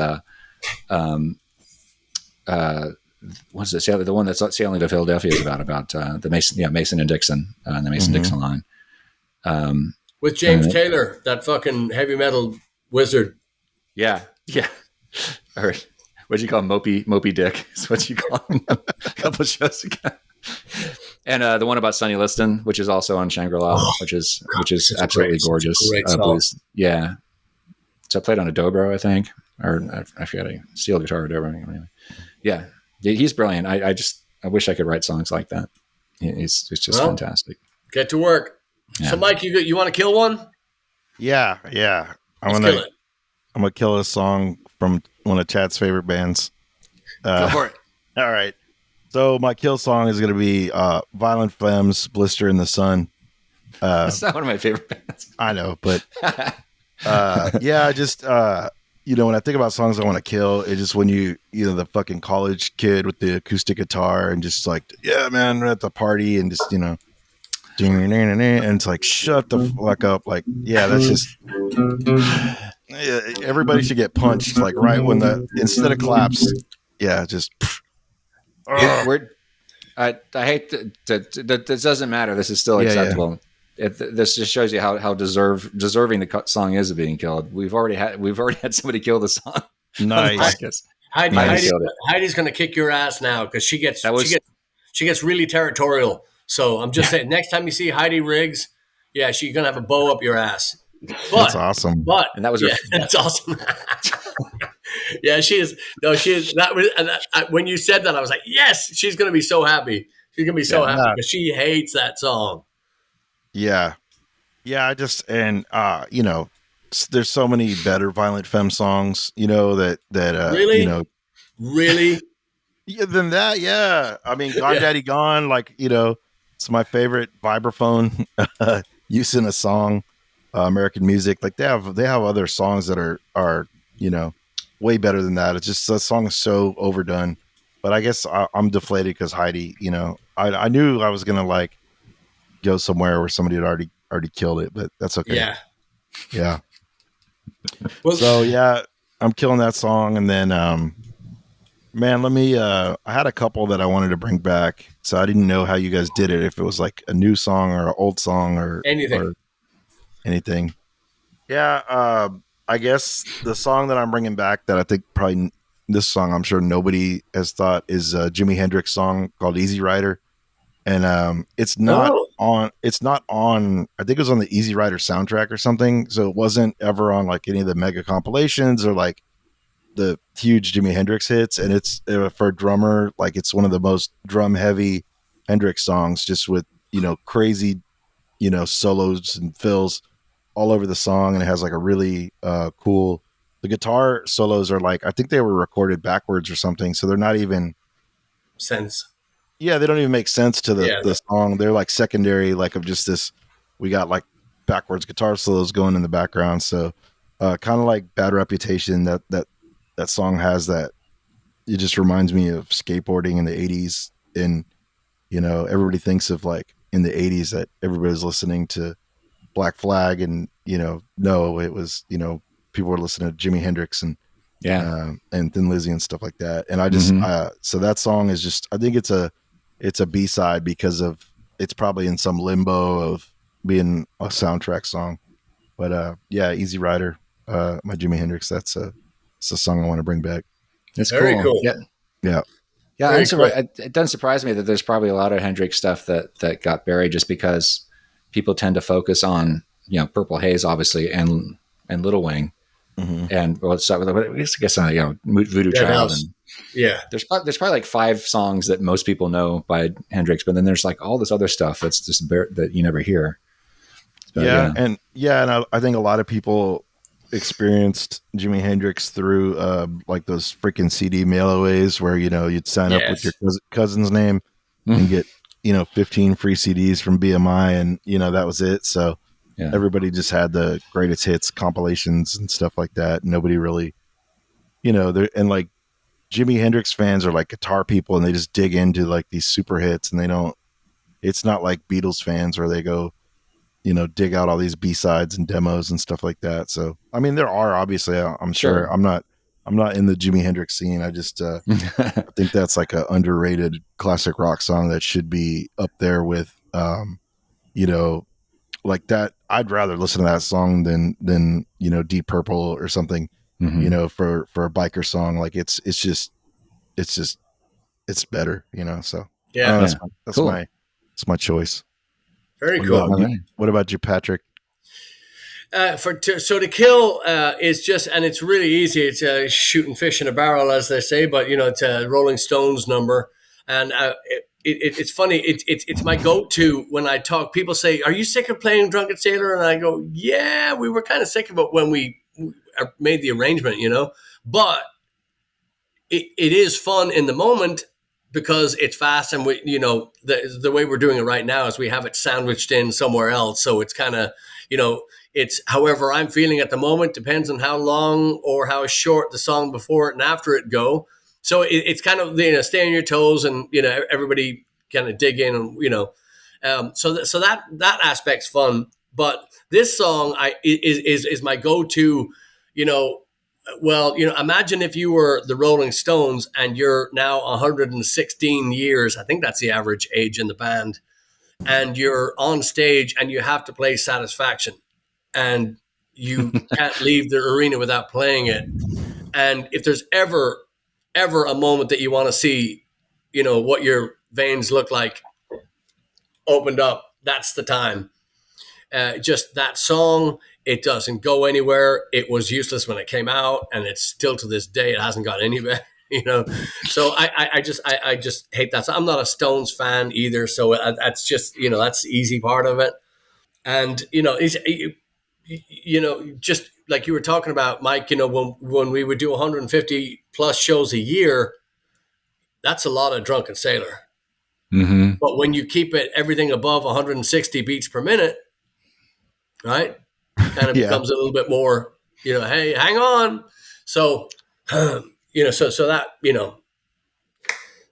Speaker 2: what's it? The one that's Sailing to Philadelphia is about the Mason and Dixon and the Mason Dixon line.
Speaker 1: With James Taylor, that fucking heavy metal wizard.
Speaker 2: Yeah. Or what'd you call him? Mopey Dick is what you call him a couple of shows ago. And the one about Sonny Liston, which is also on Shangri-La, which is absolutely gorgeous. Blues. Yeah. So I played on a dobro, I think, or I forget, a steel guitar or dobro. Anyway. Yeah, he's brilliant. I wish I could write songs like that. It's just fantastic.
Speaker 1: Get to work. Yeah. So, Mike, you want to kill one?
Speaker 3: Yeah. I'm gonna kill a song from one of Chad's favorite bands.
Speaker 2: Go for it.
Speaker 3: All right. So my kill song is going to be Violent Femmes, Blister in the Sun.
Speaker 2: That's not one of my favorite bands.
Speaker 3: I know, but just when I think about songs I want to kill, it's just when the fucking college kid with the acoustic guitar and just like, yeah, man, we're at the party and just, and it's like, shut the fuck up. Like, yeah, that's just, everybody should get punched like right when instead of claps. Yeah, just.
Speaker 2: I hate that. This doesn't matter. This is still acceptable. Yeah. This just shows you how deserving the song is of being killed. We've already had somebody kill the song.
Speaker 3: Nice.
Speaker 1: Heidi's going to kick your ass now because she gets really territorial. So I'm just saying, next time you see Heidi Riggs, she's going to have a bow up your ass.
Speaker 3: That's awesome.
Speaker 1: That's awesome. Yeah, she is. No, she is. That was, and when you said that, I was like, yes, she's going to be so happy. She's going to be so
Speaker 2: Yeah.
Speaker 1: happy because she hates that song.
Speaker 3: Yeah. Yeah. I just, and, there's so many better Violent Femme songs,
Speaker 1: Really? Really?
Speaker 3: yeah, than that. Yeah. I mean, Gone
Speaker 1: Yeah.
Speaker 3: Daddy Gone, it's my favorite vibraphone use in a song. American music, like they have other songs that are way better than that. It's just the song is so overdone. But I guess I'm deflated because Heidi, I knew I was gonna like go somewhere where somebody had already killed it, but that's okay.
Speaker 1: Yeah.
Speaker 3: Yeah.
Speaker 1: Well,
Speaker 3: So yeah, I'm killing that song, and then man, let me. I had a couple that I wanted to bring back, so I didn't know how you guys did it. If it was like a new song or an old song or
Speaker 1: anything.
Speaker 3: anything. Yeah, I guess the song that I'm bringing back that I think probably this song I'm sure nobody has thought is a Jimi Hendrix song called Easy Rider, and it's not
Speaker 1: Oh.
Speaker 3: on. It's not on. I think it was on the Easy Rider soundtrack or something. So it wasn't ever on like any of the mega compilations or like the huge Jimi Hendrix hits. And it's for a drummer, like it's one of the most drum heavy Hendrix songs, just with crazy solos and fills all over the song, and it has like a really cool. The guitar solos are like I think they were recorded backwards or something, so they're not even
Speaker 1: Sense.
Speaker 3: yeah, they don't even make sense to
Speaker 1: Yeah.
Speaker 3: the song. They're like secondary, like of just this. We got like backwards guitar solos going in the background, so kind of like Bad Reputation. That song has that. It just reminds me of skateboarding in the '80s, and everybody thinks of like in the '80s that everybody's listening to Black Flag, and no, it was people were listening to Jimi Hendrix and Thin Lizzy and stuff like that. And I just so that song is just I think it's a B-side because of it's probably in some limbo of being a soundtrack song. But yeah, Easy Rider, my Jimi Hendrix. It's a song I want to bring back.
Speaker 2: It's
Speaker 1: Very cool.
Speaker 2: Yeah.
Speaker 3: Yeah.
Speaker 2: Yeah,
Speaker 1: Very cool.
Speaker 2: it doesn't surprise me that there's probably a lot of Hendrix stuff that got buried just because people tend to focus on Purple Haze, obviously, and Little Wing, and let's start with I guess Voodoo
Speaker 1: Dead
Speaker 2: Child,
Speaker 1: House.
Speaker 2: and
Speaker 1: Yeah.
Speaker 2: there's probably like 5 songs that most people know by Hendrix, but then there's like all this other stuff that's just that you never hear. But,
Speaker 3: and I think a lot of people experienced Jimi Hendrix through like those freaking CD mailaways where you'd sign up with your cousin's name and get 15 free CDs from BMI, and that was it. So everybody just had the greatest hits compilations and stuff like that. Nobody really and like Jimi Hendrix fans are like guitar people, and they just dig into like these super hits, and it's not like Beatles fans where they go dig out all these B-sides and demos and stuff like that. So, I mean, there are obviously, I'm sure. I'm not in the Jimi Hendrix scene. I just, I think that's like a underrated classic rock song that should be up there with, like that. I'd rather listen to that song than Deep Purple or something, for a biker song. Like it's better, So
Speaker 1: Yeah.
Speaker 3: that's my choice.
Speaker 1: Very cool.
Speaker 3: What about you, Patrick?
Speaker 1: So to kill is just, and it's really easy. It's shooting fish in a barrel, as they say. But it's a Rolling Stones number, and it's funny. It's my go-to when I talk. People say, "Are you sick of playing Drunken Sailor?" And I go, "Yeah, we were kind of sick of it when we made the arrangement, But it is fun in the moment." Because it's fast, and we, the way we're doing it right now is we have it sandwiched in somewhere else. So it's kind of, it's however I'm feeling at the moment, depends on how long or how short the song before it and after it go. So it's kind of, stay on your toes, and, everybody kind of dig in, and, so that aspect's fun. But this song is my go-to, well, imagine if you were the Rolling Stones and you're now 116 years. I think that's the average age in the band. And you're on stage and you have to play Satisfaction. And you can't leave the arena without playing it. And if there's ever a moment that you want to see, what your veins look like opened up, that's the time. Just that song It doesn't go anywhere. It was useless when it came out, and it's still to this day, it hasn't got any better. So I just hate that. So I'm not a Stones fan either. So that's just, that's the easy part of it. And, just like you were talking about, Mike, when we would do 150 plus shows a year, that's a lot of Drunken Sailor.
Speaker 2: Mm-hmm.
Speaker 1: But when you keep everything above 160 beats per minute, right, kind of becomes a little bit more, hey, hang on. So, so that,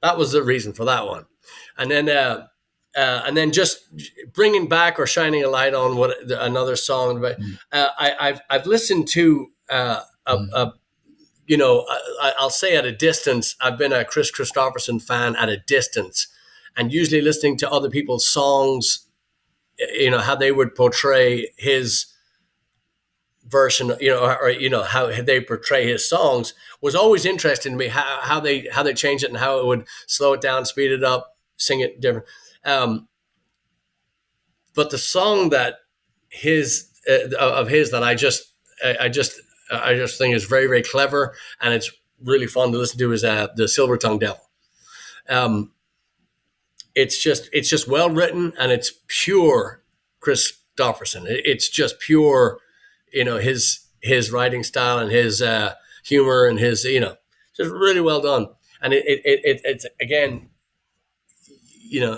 Speaker 1: that was the reason for that one. And then just bringing back or shining a light on another song. But I've listened to, I'll say at a distance, I've been a Kris Kristofferson fan at a distance, and usually listening to other people's songs, how they would portray his version, or how they portray his songs was always interesting to me. How they change it and how it would slow it down, speed it up, sing it different. But the song that that I just think is very, very clever, and it's really fun to listen to is the Silver Tongue Devil. It's just well written, and it's pure Kris Kristofferson. It's just pure, his writing style and his humor and his, just really well done. And it's again,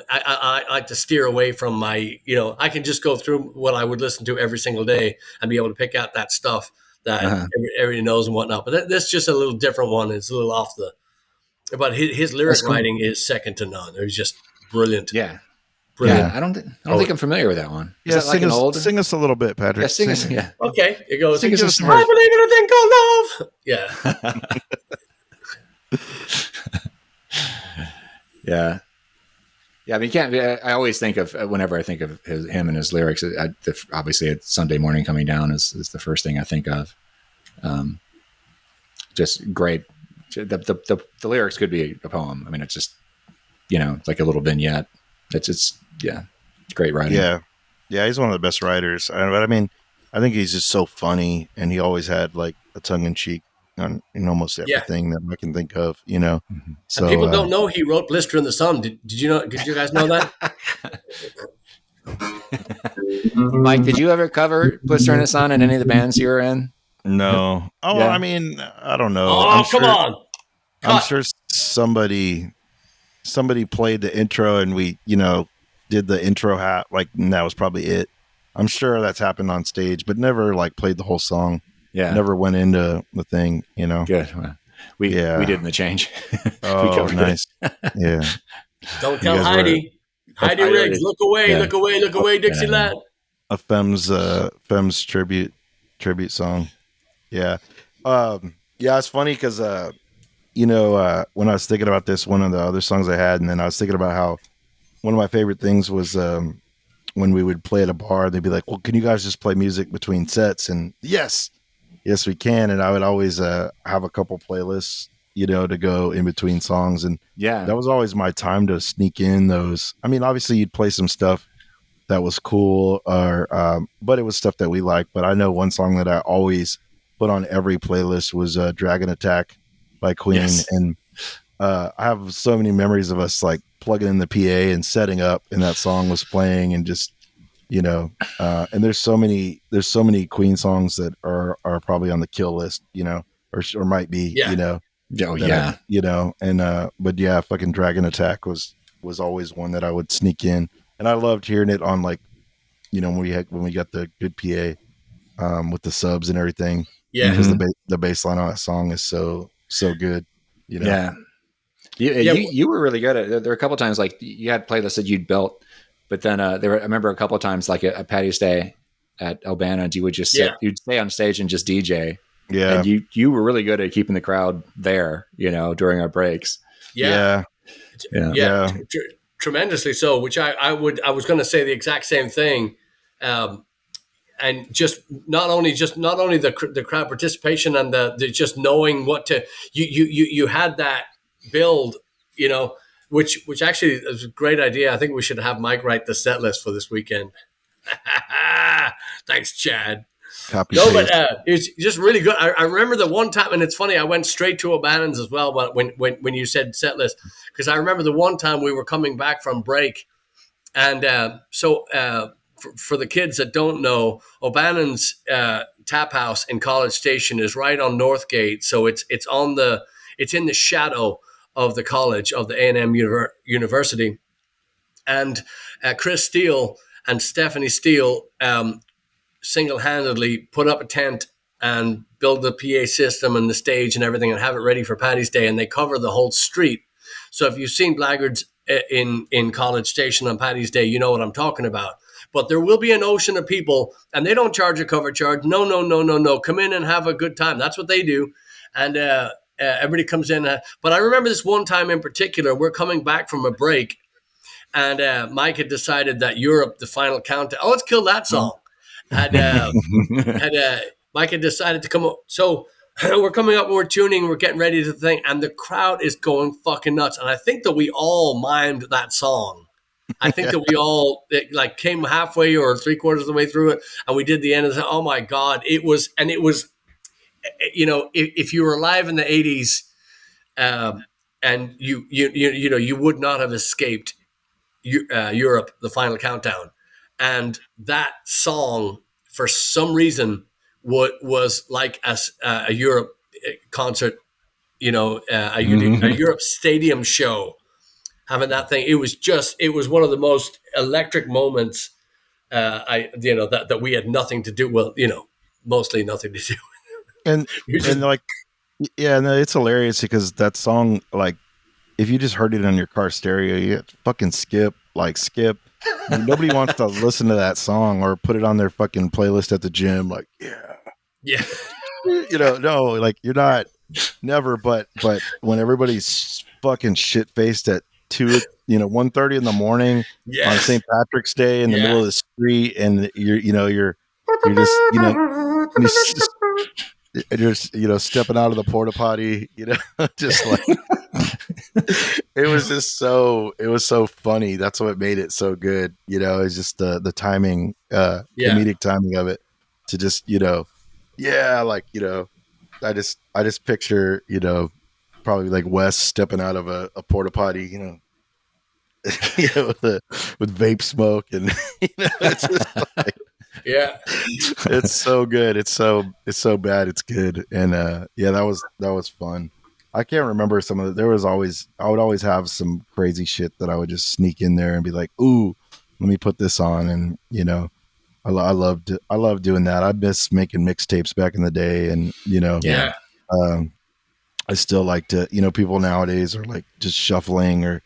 Speaker 1: I like to steer away from my, I can just go through what I would listen to every single day and be able to pick out that stuff that everybody knows and whatnot. But that's just a little different one. It's a little off but his lyric writing is second to none. It's just brilliant.
Speaker 2: Yeah.
Speaker 1: Brilliant.
Speaker 2: Yeah, I don't think I'm familiar with that one. Is
Speaker 3: Yeah,
Speaker 2: that like an old?
Speaker 3: Sing us a little bit, Patrick.
Speaker 2: Yeah, sing us. Yeah.
Speaker 1: Okay, it goes.
Speaker 2: Sing us a
Speaker 1: I believe in a thing called love. Yeah.
Speaker 2: Yeah. Yeah, I mean, you can't. I always think of whenever I think of him and his lyrics. Obviously, it's Sunday Morning Coming Down is the first thing I think of. Just great. The lyrics could be a poem. I mean, it's just like a little vignette. It's great writing.
Speaker 3: Yeah, he's one of the best writers. But I mean, I think he's just so funny, and he always had like a tongue in cheek on in almost everything that I can think of.
Speaker 2: Mm-hmm.
Speaker 3: So
Speaker 1: and people don't know he wrote "Blister in the Sun." Did you know? Did you guys know that?
Speaker 2: Mike, did you ever cover "Blister in the Sun" in any of the bands you were in?
Speaker 3: No. Oh, yeah. I mean, I don't know.
Speaker 1: Oh, come on!
Speaker 3: I'm sure somebody played the intro, and we, did the intro hat, and that was probably it. I'm sure that's happened on stage, but never played the whole song.
Speaker 2: Yeah.
Speaker 3: Never went into the thing,
Speaker 2: Good. Well, we did in the change.
Speaker 3: Oh, nice. Yeah.
Speaker 1: Don't tell Heidi. Heidi Riggs, look away, look away, look away, Dixieland.
Speaker 3: A Femmes tribute song. Yeah. It's funny because, when I was thinking about this, one of the other songs I had, and then I was thinking about how one of my favorite things was when we would play at a bar, they'd be like, well, can you guys just play music between sets? And yes, we can. And I would always have a couple playlists, to go in between songs. And that was always my time to sneak in those. I mean, obviously you'd play some stuff that was cool, but it was stuff that we liked. But I know one song that I always put on every playlist was Dragon Attack by Queen. Yes. And I have so many memories of us plugging in the PA and setting up, and that song was playing, and just and there's so many Queen songs that are probably on the kill list, or might be, but fucking Dragon Attack was always one that I would sneak in, and I loved hearing it on when we got the good PA with the subs and everything, because the bass line on that song is so good,
Speaker 2: Yeah. You were really good at it. There were a couple of times you had playlists that you'd built, but then I remember a couple of times at Patty's Day at Albana, you would just you'd stay on stage and just DJ. Yeah. And you were really good at keeping the crowd there, during our breaks.
Speaker 1: Yeah. Tremendously so, which I was going to say the exact same thing. And just not only the crowd participation and the just knowing what to, you had that build, which actually is a great idea. I think we should have Mike write the set list for this weekend. Thanks, Chad.
Speaker 3: Copy
Speaker 1: No, but
Speaker 3: paste.
Speaker 1: it's just really good. I remember the one time, and it's funny. I went straight to O'Bannon's as well. But when you said set list, because I remember the one time we were coming back from break, and for the kids that don't know, O'Bannon's Taphouse in College Station is right on Northgate. So it's in the shadow of the college of the A&M University, and Chris Steele and Stephanie Steele single-handedly put up a tent and build the PA system and the stage and everything and have it ready for Paddy's Day, and they cover the whole street. So if you've seen Blaggards in College Station on Paddy's Day, you know what I'm talking about. But there will be an ocean of people, and they don't charge a cover charge. No. Come in and have a good time. That's what they do. And everybody comes in. But I remember this one time in particular, we're coming back from a break, and Mike had decided that Europe, the final countdown. Oh, let's kill that song. Mike had decided to come up. So we're coming up and we're tuning, we're getting ready to think, and the crowd is going fucking nuts. And I think that we all mimed that song. I think that we all came halfway or 3/4 of the way through it, and we did the end of the. Oh my God, it was, if you were alive in the 80s, and you would not have escaped Europe, the final countdown. And that song, for some reason, was like a Europe concert, a Europe stadium show. Having that thing, it was one of the most electric moments. That we had nothing to do. Well, mostly nothing to do.
Speaker 3: And it's hilarious because that song, like, if you just heard it on your car stereo, you fucking skip. Nobody wants to listen to that song or put it on their fucking playlist at the gym. Like,
Speaker 1: yeah,
Speaker 3: no, like you're not never. But when everybody's fucking shit faced at 1:30 in the morning on St. Patrick's Day in the middle of the street, and you're just stepping out of the porta potty, just like. It was so funny. That's what made it so good. It's just the timing, comedic timing of it to just, I just picture, probably like Wes stepping out of a porta potty, with vape smoke and, it's just like, it's so good. It's so bad. It's good. And, that was fun. I can't remember some of it. I would always have some crazy shit that I would just sneak in there and be like, ooh, let me put this on. And, I loved doing that. I miss making mixtapes back in the day. And, I still like to, people nowadays are like just shuffling or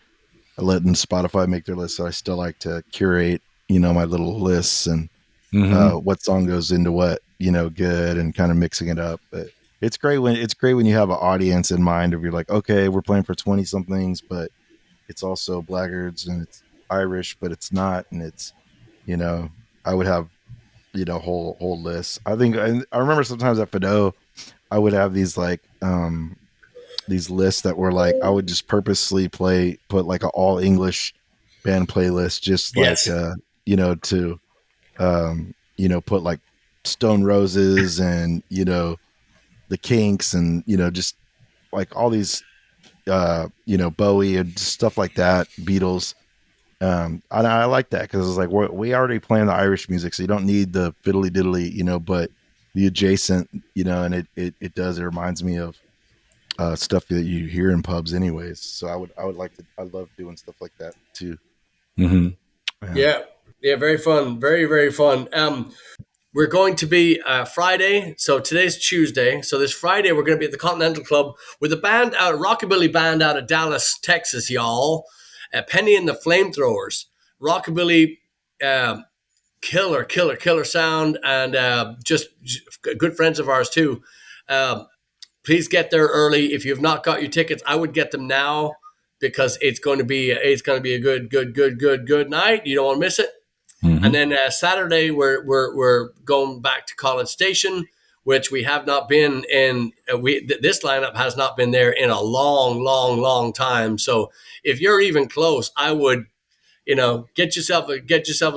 Speaker 3: letting Spotify make their list. So I still like to curate, my little lists and what song goes into what, good, and kind of mixing it up. But it's great when you have an audience in mind of you're like, okay, we're playing for 20 somethings, but it's also Blaggards and it's Irish, but it's not. And it's, I would have, whole lists. I think I remember sometimes at Fiddle, I would have these like, these lists that were like, I would just purposely put like an all English band playlist, just like, to, put like Stone Roses and, the Kinks and, just like all these, Bowie and stuff like that, Beatles. I like that because it's like we already playing the Irish music, so you don't need the fiddly diddly, but the adjacent, and it reminds me of stuff that you hear in pubs anyways. So I love doing stuff like that too.
Speaker 2: Mm-hmm.
Speaker 1: Yeah, very fun, very, very fun. We're going to be Friday, so today's Tuesday. So this Friday, we're going to be at the Continental Club with a rockabilly band out of Dallas, Texas, y'all. Penny and the Flamethrowers. Rockabilly, killer sound, and just good friends of ours too. Please get there early. If you've not got your tickets, I would get them now because it's going to be a good night. You don't want to miss it. Mm-hmm. And then Saturday, we're going back to College Station, which we have not been in. This lineup has not been there in a long time. So if you're even close, I would, get yourself a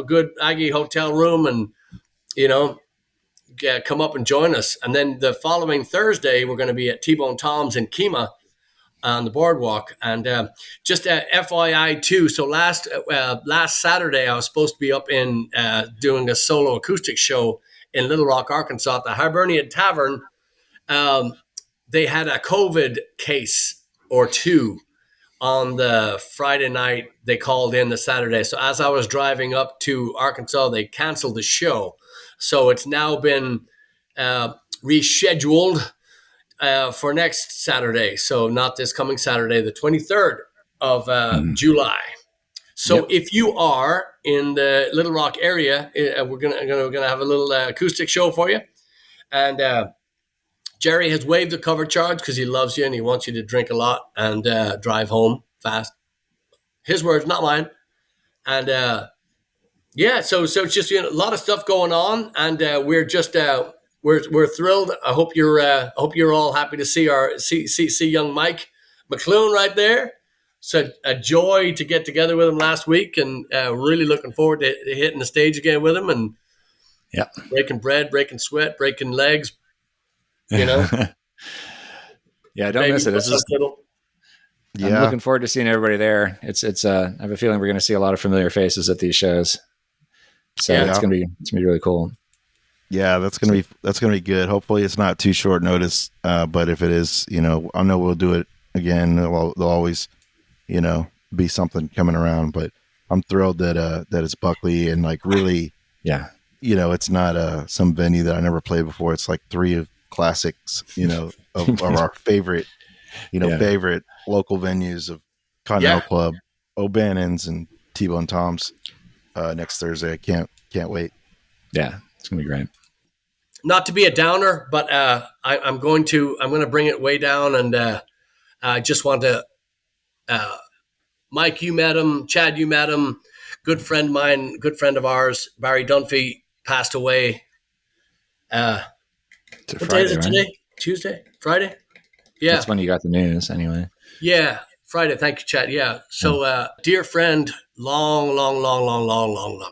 Speaker 1: good Aggie hotel room and, come up and join us. And then the following Thursday, we're going to be at T-Bone Tom's in Kemah on the boardwalk. And just FYI too, so last Saturday I was supposed to be up in doing a solo acoustic show in Little Rock, Arkansas at the Hibernian Tavern. They had a COVID case or two on the Friday night. They called in the Saturday. So as I was driving up to Arkansas, they canceled the show. So it's now been rescheduled for next Saturday. So not this coming Saturday, the 23rd of July. So if you are in the Little Rock area, we're gonna have a little acoustic show for you. And Jerry has waived the cover charge because he loves you and he wants you to drink a lot and drive home fast. His words, not mine. And so it's just a lot of stuff going on, and we're just we're thrilled. I hope you're all happy to see young Mike McAloon right there. So a joy to get together with him last week, and really looking forward to hitting the stage again with him and breaking bread, breaking sweat, breaking legs.
Speaker 2: Yeah, don't miss it. This is. I'm looking forward to seeing everybody there. It's. I have a feeling we're going to see a lot of familiar faces at these shows. So it's gonna be really cool.
Speaker 3: Yeah, that's gonna be good. Hopefully, it's not too short notice. But if it is, I know we'll do it again. There'll always, be something coming around. But I'm thrilled that it's Buckley and like really, it's not some venue that I never played before. It's like three of classics, of our favorite, favorite local venues of Continental Club, O'Bannon's, and T-Bone Tom's. Next Thursday. I can't wait.
Speaker 2: Yeah, it's gonna be great.
Speaker 1: Not to be a downer, but I'm going to bring it way down, and I just want to. Mike, you met him. Chad, you met him. Good friend of mine, good friend of ours. Barrie Dunphy passed away. What day is it today? Tuesday? Friday? Yeah.
Speaker 2: That's when you got the news, anyway.
Speaker 1: Yeah, Friday. Thank you, Chad. Yeah. So, dear friend, long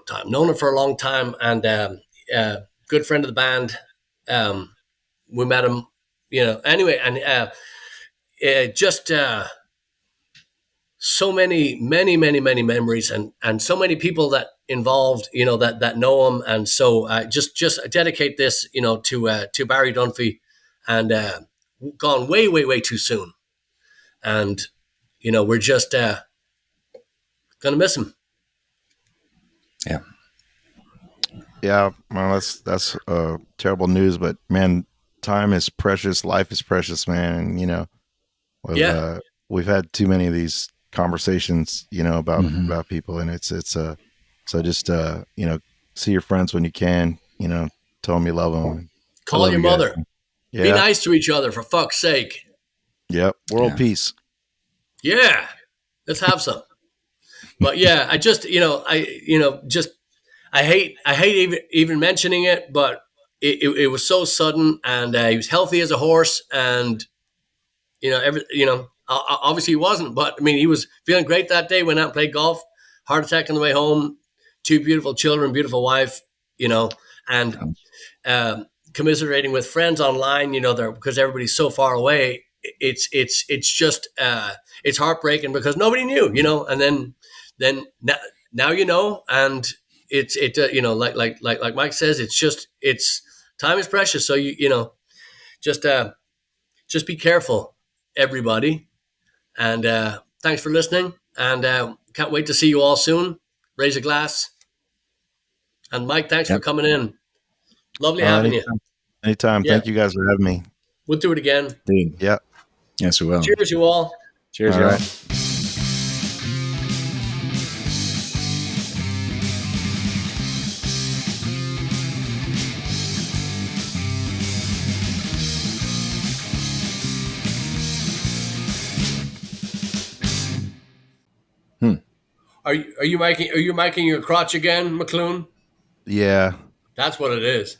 Speaker 1: time. Known him for a long time, and good friend of the band. We met him, anyway, and just so many memories, and so many people that involved, that know him, and so just dedicate this, to Barrie Dunphy, and gone way too soon, and we're just gonna miss him.
Speaker 3: Yeah, well, that's terrible news, but man, time is precious, life is precious, man. And we've had too many of these conversations, about people, and it's so just see your friends when you can, tell them you love them.
Speaker 1: Call your mother. Yeah. Be nice to each other, for fuck's sake.
Speaker 3: Yep, world peace.
Speaker 1: Yeah, let's have some. But yeah, I just I hate even mentioning it, but it was so sudden, and he was healthy as a horse, and obviously he wasn't, but I mean, he was feeling great that day. Went out and played golf. Heart attack on the way home. 2 beautiful children, beautiful wife. And commiserating with friends online. Because everybody's so far away. It's just it's heartbreaking because nobody knew. And then now and. It's like Mike says, it's time is precious. So just be careful, everybody. And thanks for listening. And can't wait to see you all soon. Raise a glass. And Mike, thanks for coming in. Lovely having you.
Speaker 3: Anytime. Yeah. Thank you guys for having me.
Speaker 1: We'll do it again.
Speaker 2: Indeed.
Speaker 3: Yeah.
Speaker 2: Yes, we will.
Speaker 1: Cheers, you all.
Speaker 2: Cheers,
Speaker 3: all
Speaker 2: right.
Speaker 1: Are you miking your crotch again, McAloon?
Speaker 3: Yeah.
Speaker 1: That's what it is.